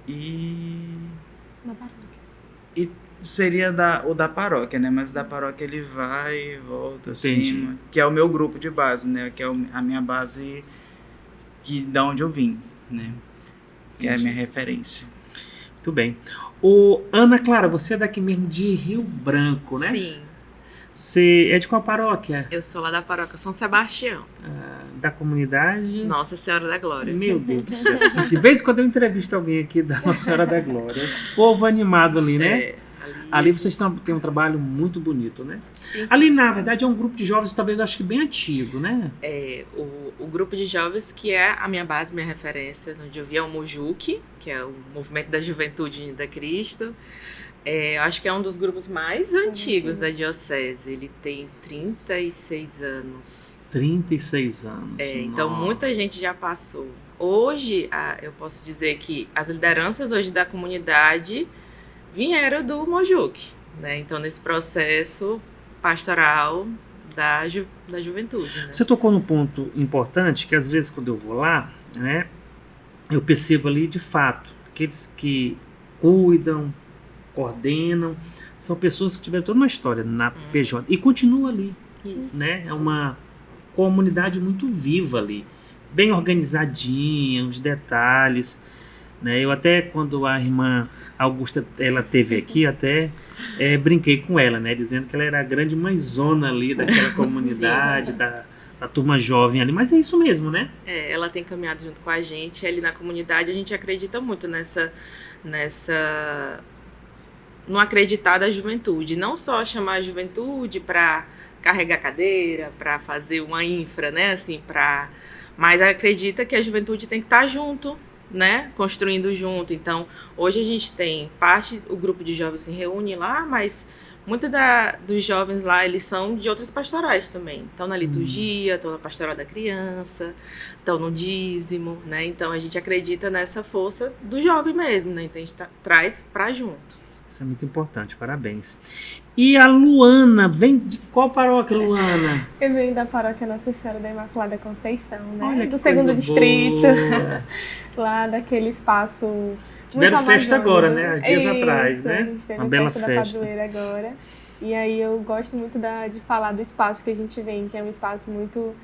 [SPEAKER 5] e...
[SPEAKER 7] Na paróquia.
[SPEAKER 5] E seria o da paróquia, né? Mas da paróquia ele vai e volta, assim, que é o meu grupo de base, né? Que é a minha base da onde eu vim, né? Que é a minha referência.
[SPEAKER 2] Muito bem. Ana Clara, você é daqui mesmo de Rio Branco, né?
[SPEAKER 6] Sim.
[SPEAKER 2] Você é de qual paróquia?
[SPEAKER 6] Eu sou lá da paróquia São Sebastião.
[SPEAKER 2] Da comunidade...
[SPEAKER 6] Nossa Senhora da Glória.
[SPEAKER 2] Meu Deus do céu. De vez em quando eu entrevisto alguém aqui da Nossa Senhora da Glória. Povo animado ali, né? Ali vocês têm um trabalho muito bonito, né?
[SPEAKER 6] Sim.
[SPEAKER 2] Ali, na verdade, é um grupo de jovens, talvez, eu acho que bem antigo, né?
[SPEAKER 6] O grupo de jovens que é a minha base, minha referência, onde eu vi é o Mojuque, que é o Movimento da Juventude Unida a Cristo. Eu acho que é um dos grupos mais antigos da Diocese. Ele tem 36 anos.
[SPEAKER 2] 36 anos.
[SPEAKER 6] Então, muita gente já passou. Hoje, eu posso dizer que as lideranças hoje da comunidade vieram do Mojuque, né? Então, nesse processo pastoral da juventude. Né?
[SPEAKER 2] Você tocou num ponto importante, que às vezes quando eu vou lá, né, eu percebo ali de fato, aqueles que cuidam, coordenam, são pessoas que tiveram toda uma história na PJ e continuam ali.
[SPEAKER 6] Isso.
[SPEAKER 2] Né? É uma comunidade muito viva ali, bem organizadinha, os detalhes. Né? Eu até, quando a irmã Augusta ela teve aqui, até brinquei com ela, né? Dizendo que ela era a grande mãezona ali daquela comunidade, da turma jovem ali, mas é isso mesmo, né?
[SPEAKER 6] Ela tem caminhado junto com a gente, ali na comunidade a gente acredita muito no acreditar da juventude, não só chamar a juventude para carregar cadeira, para fazer uma infra, né? Assim, mas acredita que a juventude tem que estar junto, né, construindo junto. Então, hoje a gente tem o grupo de jovens se reúne lá, mas muitos dos jovens lá, eles são de outras pastorais também. Estão na liturgia, estão na pastoral da criança, estão no dízimo, né? Então, a gente acredita nessa força do jovem mesmo, né? Então, a gente traz para junto.
[SPEAKER 2] Isso é muito importante, parabéns. E a Luana, vem de qual paróquia, Luana?
[SPEAKER 7] Eu venho da paróquia Nossa Senhora da Imaculada Conceição, né?
[SPEAKER 2] Olha,
[SPEAKER 7] do segundo distrito. Lá daquele espaço.
[SPEAKER 2] Tiveram festa agora, né? Há dias atrás, né?
[SPEAKER 7] A gente teve
[SPEAKER 2] uma
[SPEAKER 7] a
[SPEAKER 2] bela
[SPEAKER 7] festa da padroeira agora. E aí eu gosto muito de falar do espaço que a gente vem, que é um espaço muito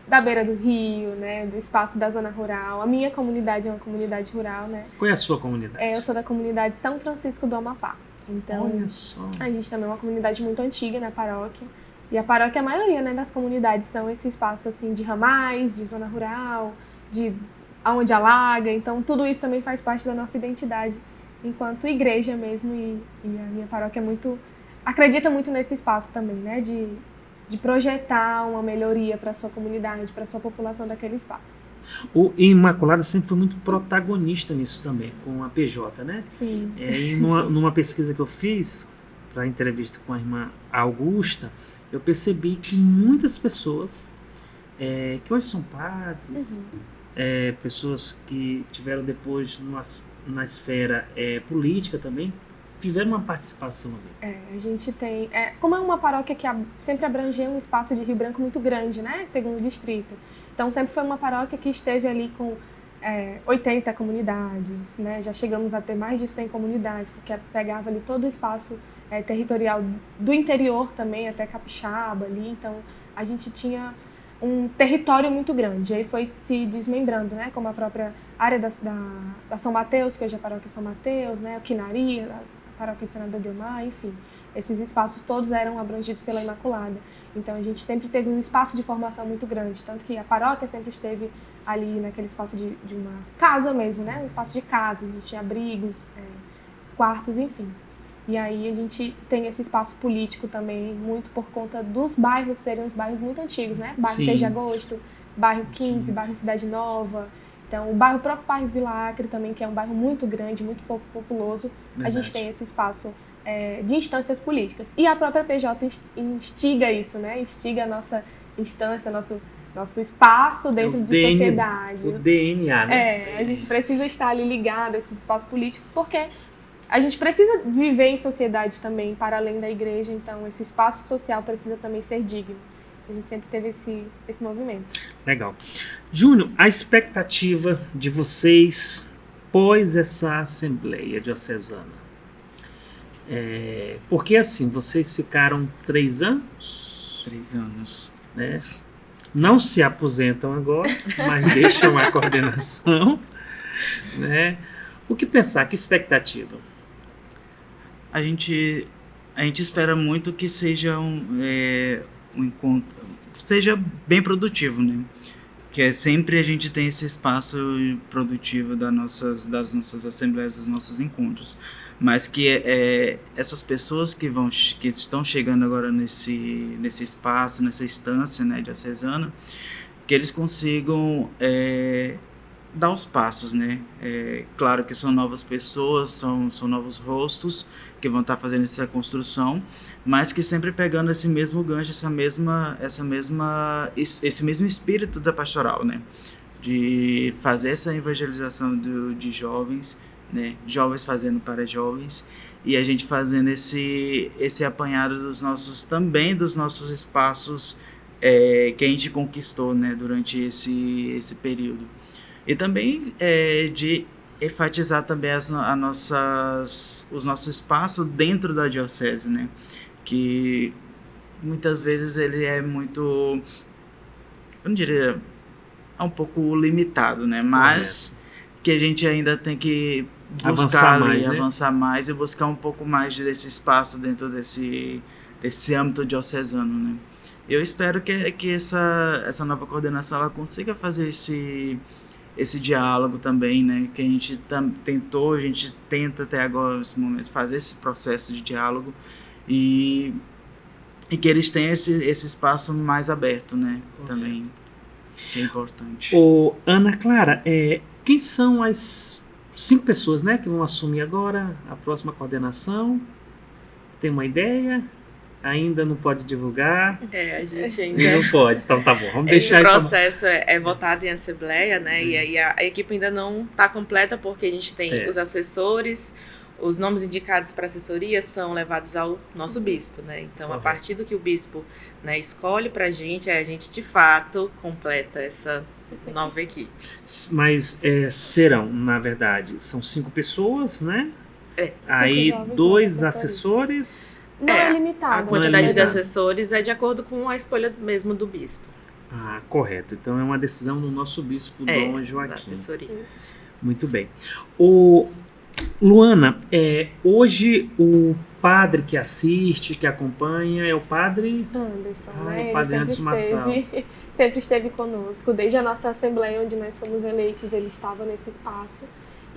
[SPEAKER 7] da beira do rio, né? Do espaço da zona rural. A minha comunidade é uma comunidade rural, né?
[SPEAKER 2] Qual é a sua comunidade?
[SPEAKER 7] Eu sou da comunidade São Francisco do Amapá. Então,
[SPEAKER 2] olha só.
[SPEAKER 7] A gente também é uma comunidade muito antiga na paróquia. E a paróquia, a maioria, né, das comunidades são esse espaço assim, de ramais, de zona rural, de onde alaga. Então, tudo isso também faz parte da nossa identidade. enquanto igreja mesmo, e a minha paróquia acredita muito nesse espaço também, né, de projetar uma melhoria para a sua comunidade, para a sua população daquele espaço.
[SPEAKER 2] O Imaculada sempre foi muito protagonista nisso também, com a PJ, né?
[SPEAKER 7] Sim.
[SPEAKER 2] E numa pesquisa que eu fiz para a entrevista com a irmã Augusta, eu percebi que muitas pessoas que hoje são padres, pessoas que tiveram depois na esfera política também, tiveram uma participação ali.
[SPEAKER 7] A gente tem... como é uma paróquia que sempre abrangeu um espaço de Rio Branco muito grande, né? Segundo o distrito. Então, sempre foi uma paróquia que esteve ali com 80 comunidades, né? Já chegamos a ter mais de 100 comunidades, porque pegava ali todo o espaço territorial do interior também, até Capixaba ali. Então, a gente tinha um território muito grande. Aí foi se desmembrando, né? Como a própria área da São Mateus, que hoje é a paróquia São Mateus, né? A Quinaria, a paróquia de Senador Guiomar, enfim. Esses espaços todos eram abrangidos pela Imaculada. Então, a gente sempre teve um espaço de formação muito grande. Tanto que a paróquia sempre esteve ali naquele espaço de uma casa mesmo, né? Um espaço de casa. A gente tinha abrigos, quartos, enfim. E aí a gente tem esse espaço político também, muito por conta dos bairros serem os bairros muito antigos, né? Bairro
[SPEAKER 2] Sim.
[SPEAKER 7] 6 de Agosto, bairro 15, bairro Cidade Nova. Então, o próprio bairro Vila Acre também, que é um bairro muito grande, muito pouco populoso.
[SPEAKER 5] Verdade.
[SPEAKER 7] A gente tem esse espaço de instâncias políticas. E a própria PJ instiga isso, né? Instiga a nossa instância, nosso espaço dentro de sociedade.
[SPEAKER 2] O DNA, né?
[SPEAKER 7] A gente precisa estar ali ligado a esse espaço político, porque a gente precisa viver em sociedade também, para além da igreja. Então, esse espaço social precisa também ser digno. A gente sempre teve esse movimento.
[SPEAKER 2] Legal. Júnior, a expectativa de vocês pós essa Assembleia Diocesana? Porque assim, vocês ficaram 3 anos?
[SPEAKER 5] 3 anos.
[SPEAKER 2] Né? Não se aposentam agora, mas deixam a coordenação. Né? O que pensar? Que expectativa?
[SPEAKER 5] A gente espera muito que seja um encontro, seja bem produtivo, né? Que sempre a gente tem esse espaço produtivo das nossas assembleias, dos nossos encontros, mas que essas pessoas que estão chegando agora nesse espaço, nessa instância, né, diocesana, que eles consigam dar os passos, né? Claro que são novas pessoas, são novos rostos que vão estar fazendo essa construção, mas que sempre pegando esse mesmo gancho, esse mesmo espírito da pastoral, né? De fazer essa evangelização de jovens, né? Jovens fazendo para jovens, e a gente fazendo esse apanhado dos nossos espaços que a gente conquistou, né? Durante esse período. E também de enfatizar também o nosso espaço dentro da diocese, né? Que muitas vezes ele é muito, eu não diria, um pouco limitado, né? Mas que a gente ainda tem que buscar avançar mais e buscar um pouco mais desse espaço dentro desse âmbito diocesano, né? Eu espero que essa nova coordenação ela consiga fazer esse diálogo também, né, que a gente tenta até agora, nesse momento, fazer esse processo de diálogo e que eles tenham esse espaço mais aberto, né, também, que é importante.
[SPEAKER 2] Ana Clara, quem são as 5 pessoas, né, que vão assumir agora a próxima coordenação? Tem uma ideia? Ainda não pode divulgar?
[SPEAKER 6] A gente ainda...
[SPEAKER 2] Não pode, então tá bom. Vamos deixar
[SPEAKER 6] isso. O processo é votado em assembleia, né? E aí a equipe ainda não está completa, porque a gente tem os assessores, os nomes indicados para assessoria são levados ao nosso bispo, né? Então, a partir do que o bispo, né, escolhe para a gente de fato completa essa nova equipe.
[SPEAKER 2] Mas serão, na verdade, são 5 pessoas, né? Aí 2 assessores...
[SPEAKER 7] Não é limitado.
[SPEAKER 6] A quantidade de assessores é de acordo com a escolha mesmo do bispo.
[SPEAKER 2] Correto. Então é uma decisão do nosso bispo, Dom Joaquim.
[SPEAKER 6] Da assessoria.
[SPEAKER 2] Muito bem. Luana, hoje o padre que assiste, que acompanha, é o padre
[SPEAKER 7] Anderson.
[SPEAKER 2] O padre Anderson Massal.
[SPEAKER 7] Sempre esteve conosco. Desde a nossa assembleia, onde nós fomos eleitos, ele estava nesse espaço.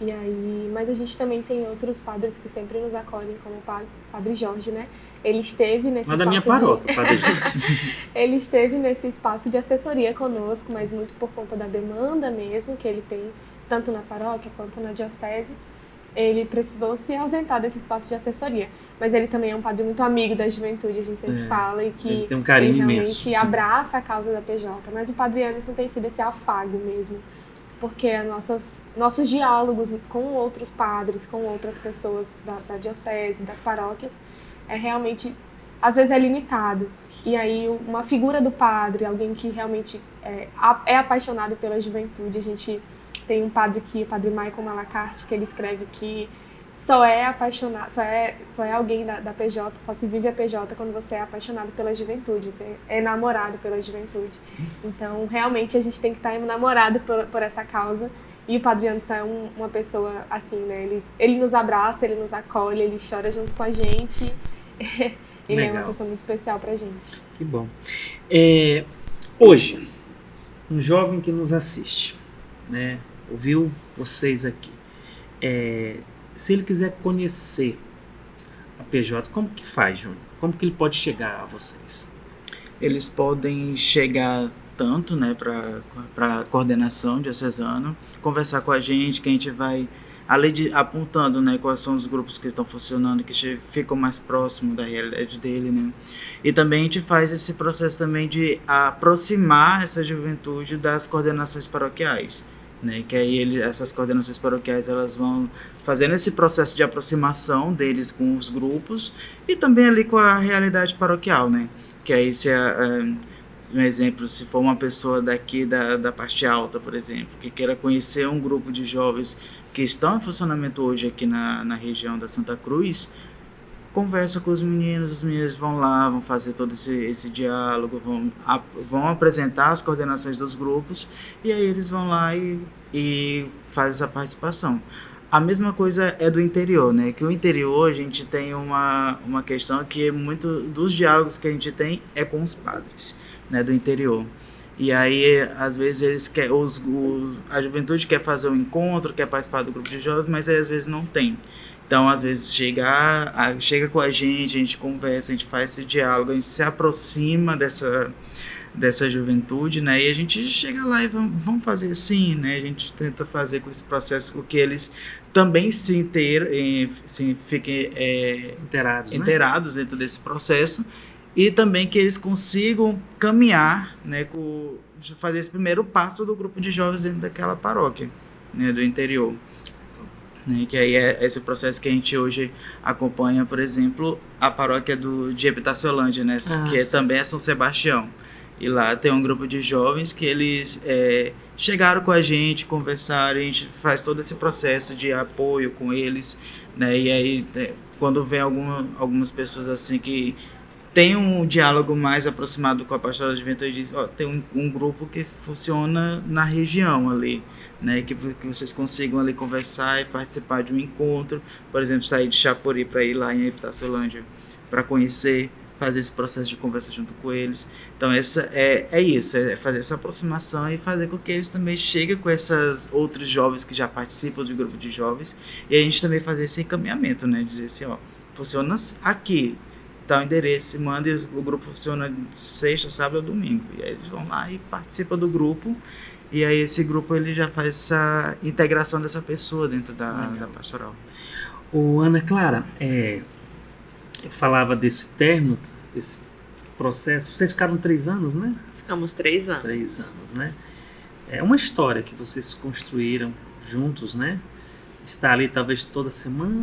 [SPEAKER 7] E aí, mas a gente também tem outros padres que sempre nos acolhem, como o Padre Jorge, né? Ele esteve nesse
[SPEAKER 2] Mas
[SPEAKER 7] espaço
[SPEAKER 2] a minha paróquia, Padre Jorge.
[SPEAKER 7] Ele esteve nesse espaço de assessoria conosco, mas muito por conta da demanda mesmo que ele tem, tanto na paróquia quanto na diocese. Ele precisou se ausentar desse espaço de assessoria. Mas ele também é um padre muito amigo da juventude, a gente sempre fala, e que
[SPEAKER 2] ele tem um carinho
[SPEAKER 7] ele realmente
[SPEAKER 2] imenso, sim.
[SPEAKER 7] abraça a causa da PJ. Mas o Padre Anderson tem sido esse afago mesmo, porque nossos diálogos com outros padres, com outras pessoas da diocese, das paróquias, realmente, às vezes é limitado. E aí uma figura do padre, alguém que realmente é apaixonado pela juventude, a gente tem um padre aqui, o Padre Michael Malacarte, que ele escreve que só é apaixonado, só é alguém da PJ, só se vive a PJ quando você é apaixonado pela juventude, é enamorado pela juventude. Então, realmente, a gente tem que estar enamorado por essa causa. E o Padre Anderson é uma pessoa assim, né? Ele nos abraça, ele nos acolhe, ele chora junto com a gente. Ele
[SPEAKER 2] Legal.
[SPEAKER 7] é uma pessoa muito especial pra gente.
[SPEAKER 2] Que bom. Hoje, um jovem que nos assiste, né, ouviu vocês aqui, se ele quiser conhecer a PJ, como que faz, Júnior? Como que ele pode chegar a vocês?
[SPEAKER 5] Eles podem chegar tanto, né, para a coordenação diocesana, conversar com a gente, que a gente vai apontando, né, quais são os grupos que estão funcionando, que ficam mais próximos da realidade dele, né? E também a gente faz esse processo também de aproximar essa juventude das coordenações paroquiais, né? Que aí essas coordenações paroquiais, elas vão fazendo esse processo de aproximação deles com os grupos e também ali com a realidade paroquial, né? Que aí um exemplo, se for uma pessoa daqui da parte alta, por exemplo, que queira conhecer um grupo de jovens que estão em funcionamento hoje aqui na região da Santa Cruz, conversa com os meninos vão lá, vão fazer todo esse diálogo, vão apresentar as coordenações dos grupos, e aí eles vão lá e fazem essa participação. A mesma coisa é do interior, né? Que o interior, a gente tem uma questão que muito dos diálogos que a gente tem é com os padres, né, do interior. E aí, às vezes, a juventude quer fazer um encontro, quer participar do grupo de jovens, mas aí, às vezes, não tem. Então, às vezes, chega com a gente conversa, a gente faz esse diálogo, a gente se aproxima dessa juventude, né? E a gente chega lá e vamos fazer assim, né? A gente tenta fazer com esse processo com que eles também fiquem inteirados, né, dentro desse processo, e também que eles consigam caminhar, né, fazer esse primeiro passo do grupo de jovens dentro daquela paróquia, né, do interior. Né, que aí é esse processo que a gente hoje acompanha, por exemplo, a paróquia de Epitaciolândia, né, que também é São Sebastião. E lá tem um grupo de jovens que eles chegaram com a gente, conversaram, a gente faz todo esse processo de apoio com eles, né, e aí quando vem algumas pessoas assim que tem um diálogo mais aproximado com a pastoral da juventude, diz, tem um grupo que funciona na região ali, né, que vocês consigam ali conversar e participar de um encontro, por exemplo, sair de Chapuri para ir lá em Epitaciolândia para conhecer, fazer esse processo de conversa junto com eles. Então isso, é fazer essa aproximação e fazer com que eles também cheguem com esses outros jovens que já participam do grupo de jovens, e a gente também fazer esse encaminhamento, né, dizer assim, funciona aqui, tal endereço, manda, e o grupo funciona de sexta, sábado ou domingo. E aí eles vão lá e participam do grupo, e aí esse grupo ele já faz essa integração dessa pessoa dentro da pastoral.
[SPEAKER 2] Ana Clara, eu falava desse término, desse processo, vocês ficaram 3 anos, né?
[SPEAKER 6] Ficamos 3 anos.
[SPEAKER 2] 3 anos, né? É uma história que vocês construíram juntos, né? Está ali talvez toda semana,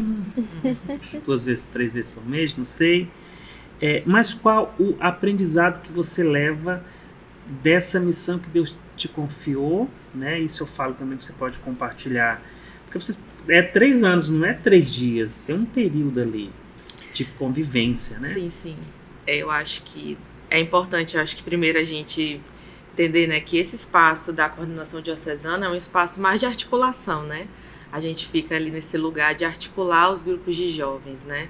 [SPEAKER 2] 2 vezes, 3 vezes por mês, não sei. Mas qual o aprendizado que você leva dessa missão que Deus te confiou, né? Isso eu falo também que você pode compartilhar. Porque vocês 3 anos, não é 3 dias, tem um período ali de convivência, né?
[SPEAKER 6] Sim, sim. Eu acho que é importante, primeiro a gente entender, né, que esse espaço da coordenação diocesana é um espaço mais de articulação, né? A gente fica ali nesse lugar de articular os grupos de jovens, né?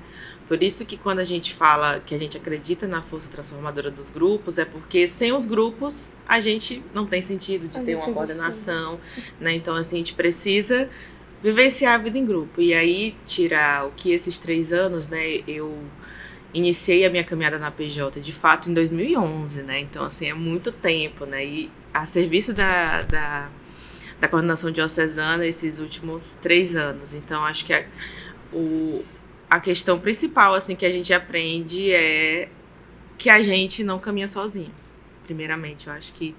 [SPEAKER 6] Por isso que quando a gente fala que a gente acredita na força transformadora dos grupos, é porque sem os grupos a gente não tem sentido de ter uma coordenação, né? Então, assim, a gente precisa vivenciar a vida em grupo. E aí, tirar o que esses 3 anos, né, eu iniciei a minha caminhada na PJ, de fato, em 2011, né? Então, assim, é muito tempo, né? E a serviço da coordenação diocesana esses últimos 3 anos. Então, acho que a questão principal, assim, que a gente aprende é que a gente não caminha sozinho. Primeiramente, eu acho que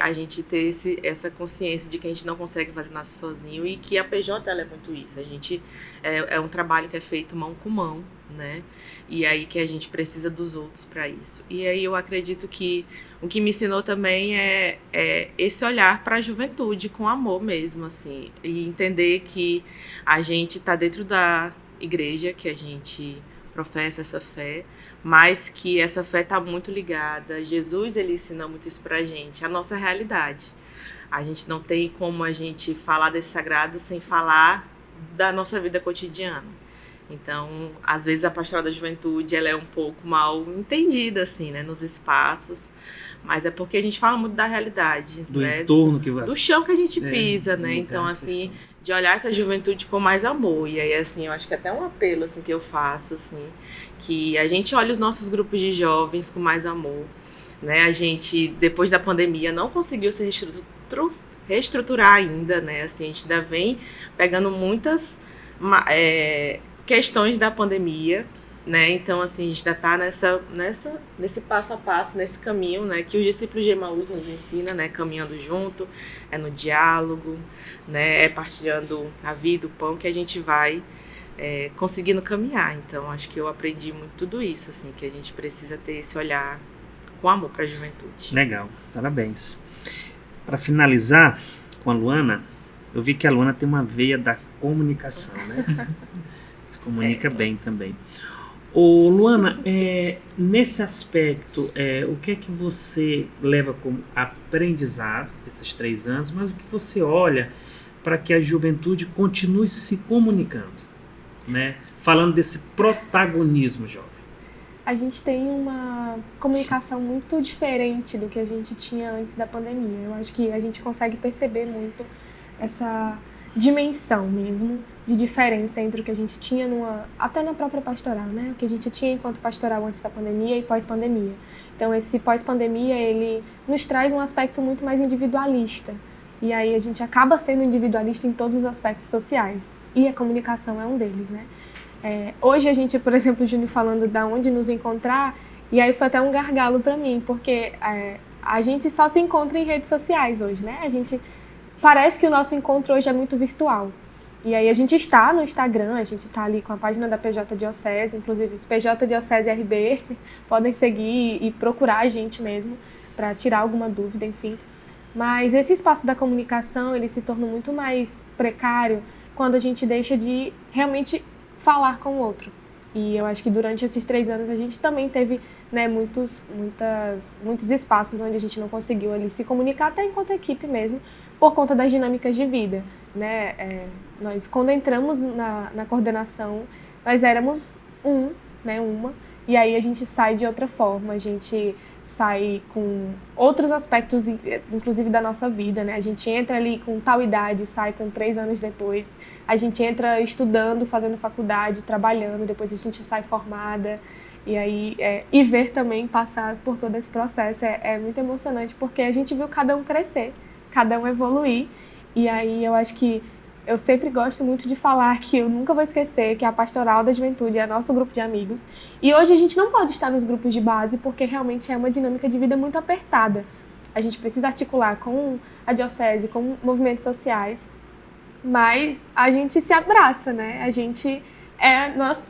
[SPEAKER 6] a gente ter essa consciência de que a gente não consegue fazer nada sozinho e que a PJ ela é muito isso. A gente é um trabalho que é feito mão com mão, né? E aí que a gente precisa dos outros para isso. E aí eu acredito que o que me ensinou também é esse olhar para a juventude com amor mesmo, assim, e entender que a gente está dentro da igreja, que a gente professa essa fé, mas que essa fé está muito ligada. Jesus, ele ensina muito isso pra gente, a nossa realidade. A gente não tem como a gente falar desse sagrado sem falar da nossa vida cotidiana. Então, às vezes a pastoral da juventude ela é um pouco mal entendida, assim, né, nos espaços, mas é porque a gente fala muito da realidade,
[SPEAKER 2] do
[SPEAKER 6] né,
[SPEAKER 2] entorno que vai...
[SPEAKER 6] do chão que a gente pisa, né, então, assim, de olhar essa juventude com mais amor. E aí, assim, eu acho que até um apelo, assim, que eu faço, assim, que a gente olhe os nossos grupos de jovens com mais amor, né, a gente, depois da pandemia, não conseguiu se reestruturar ainda, né, assim, a gente ainda vem pegando muitas questões da pandemia, né, então, assim, a gente ainda está nesse passo a passo, nesse caminho, né, que os discípulos de Emaús nos ensinam, né, caminhando junto, no diálogo, né, partilhando a vida, o pão, que a gente vai conseguindo caminhar. Então, acho que eu aprendi muito tudo isso, assim, que a gente precisa ter esse olhar com amor para a juventude.
[SPEAKER 2] Legal, parabéns. Para finalizar com a Luana, eu vi que a Luana tem uma veia da comunicação, né? Se comunica bem também. Ô, Luana, nesse aspecto, o que é que você leva como aprendizado desses 3 anos, mas o que você olha para que a juventude continue se comunicando, né? Falando desse protagonismo jovem.
[SPEAKER 7] A gente tem uma comunicação muito diferente do que a gente tinha antes da pandemia. Eu acho que a gente consegue perceber muito essa dimensão mesmo de diferença entre o que a gente tinha até na própria pastoral, né? O que a gente tinha enquanto pastoral antes da pandemia e pós-pandemia. Então, esse pós-pandemia, ele nos traz um aspecto muito mais individualista. E aí a gente acaba sendo individualista em todos os aspectos sociais. E a comunicação é um deles, né? Hoje a gente, por exemplo, o Júnior falando de onde nos encontrar, e aí foi até um gargalo para mim, porque a gente só se encontra em redes sociais hoje, né? Parece que o nosso encontro hoje é muito virtual. E aí a gente está no Instagram, a gente está ali com a página da PJ Diocese, inclusive PJ Diocese RB, podem seguir e procurar a gente mesmo para tirar alguma dúvida, enfim. Mas esse espaço da comunicação, ele se torna muito mais precário quando a gente deixa de realmente falar com o outro. E eu acho que durante esses 3 anos a gente também teve, né, muitos espaços onde a gente não conseguiu ali se comunicar, até enquanto equipe mesmo, por conta das dinâmicas de vida, né? Nós, quando entramos na coordenação, nós éramos uma, e aí a gente sai de outra forma, a gente sai com outros aspectos, inclusive da nossa vida, né? A gente entra ali com tal idade, sai com 3 anos depois, a gente entra estudando, fazendo faculdade, trabalhando, depois a gente sai formada, e aí e ver também passar por todo esse processo é muito emocionante, porque a gente viu cada um crescer, cada um evoluir. E aí eu acho que eu sempre gosto muito de falar que eu nunca vou esquecer que a Pastoral da Juventude é nosso grupo de amigos. E hoje a gente não pode estar nos grupos de base porque realmente é uma dinâmica de vida muito apertada. A gente precisa articular com a diocese, com movimentos sociais, mas a gente se abraça, né?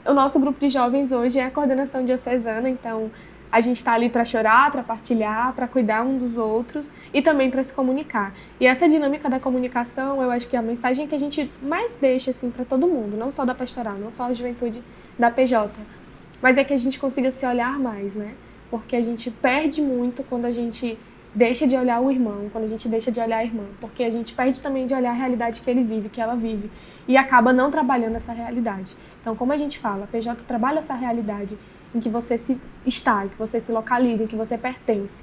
[SPEAKER 7] O nosso grupo de jovens hoje é a coordenação diocesana, então a gente está ali para chorar, para partilhar, para cuidar um dos outros e também para se comunicar. E essa dinâmica da comunicação, eu acho que é a mensagem que a gente mais deixa assim, para todo mundo, não só da pastoral, não só a juventude da PJ, mas é que a gente consiga se olhar mais, né? Porque a gente perde muito quando a gente deixa de olhar o irmão, quando a gente deixa de olhar a irmã, porque a gente perde também de olhar a realidade que ele vive, que ela vive, e acaba não trabalhando essa realidade. Então, como a gente fala, a PJ trabalha essa realidade em que você está, em que você se localiza, em que você pertence.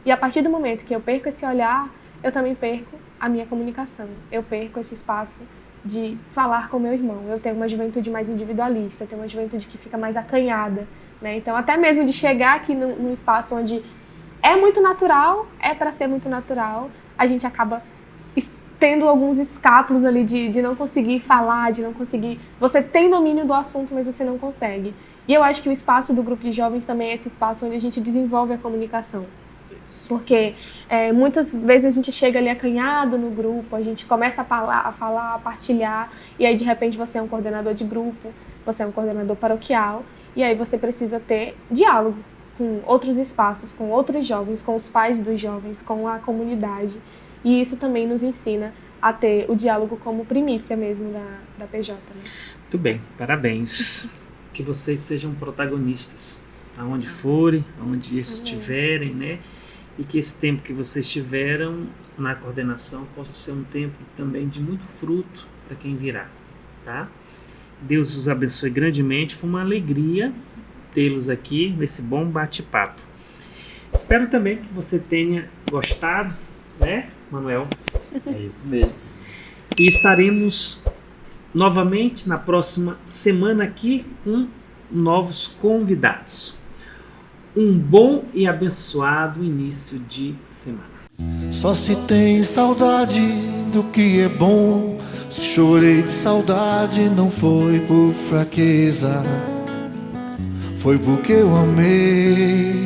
[SPEAKER 7] E a partir do momento que eu perco esse olhar, eu também perco a minha comunicação. Eu perco esse espaço de falar com meu irmão. Eu tenho uma juventude mais individualista, eu tenho uma juventude que fica mais acanhada, né? Então, até mesmo de chegar aqui num espaço onde é muito natural, é para ser muito natural, a gente acaba tendo alguns escápulos ali de não conseguir falar, de não conseguir... Você tem domínio do assunto, mas você não consegue. E eu acho que o espaço do grupo de jovens também é esse espaço onde a gente desenvolve a comunicação. Porque muitas vezes a gente chega ali acanhado no grupo, a gente começa a falar, a partilhar, e aí de repente você é um coordenador de grupo, você é um coordenador paroquial, e aí você precisa ter diálogo com outros espaços, com outros jovens, com os pais dos jovens, com a comunidade. E isso também nos ensina a ter o diálogo como primícia mesmo da PJ. Né?
[SPEAKER 2] Muito bem, parabéns. Que vocês sejam protagonistas, aonde forem, aonde estiverem, né? E que esse tempo que vocês tiveram na coordenação possa ser um tempo também de muito fruto para quem virá, tá? Deus os abençoe grandemente, foi uma alegria tê-los aqui nesse bom bate-papo. Espero também que você tenha gostado, né, Manuel?
[SPEAKER 5] É isso mesmo.
[SPEAKER 2] E estaremos novamente na próxima semana aqui com novos convidados. Um bom e abençoado início de semana.
[SPEAKER 1] Só se tem saudade do que é bom. Se chorei de saudade, não foi por fraqueza, foi porque eu amei.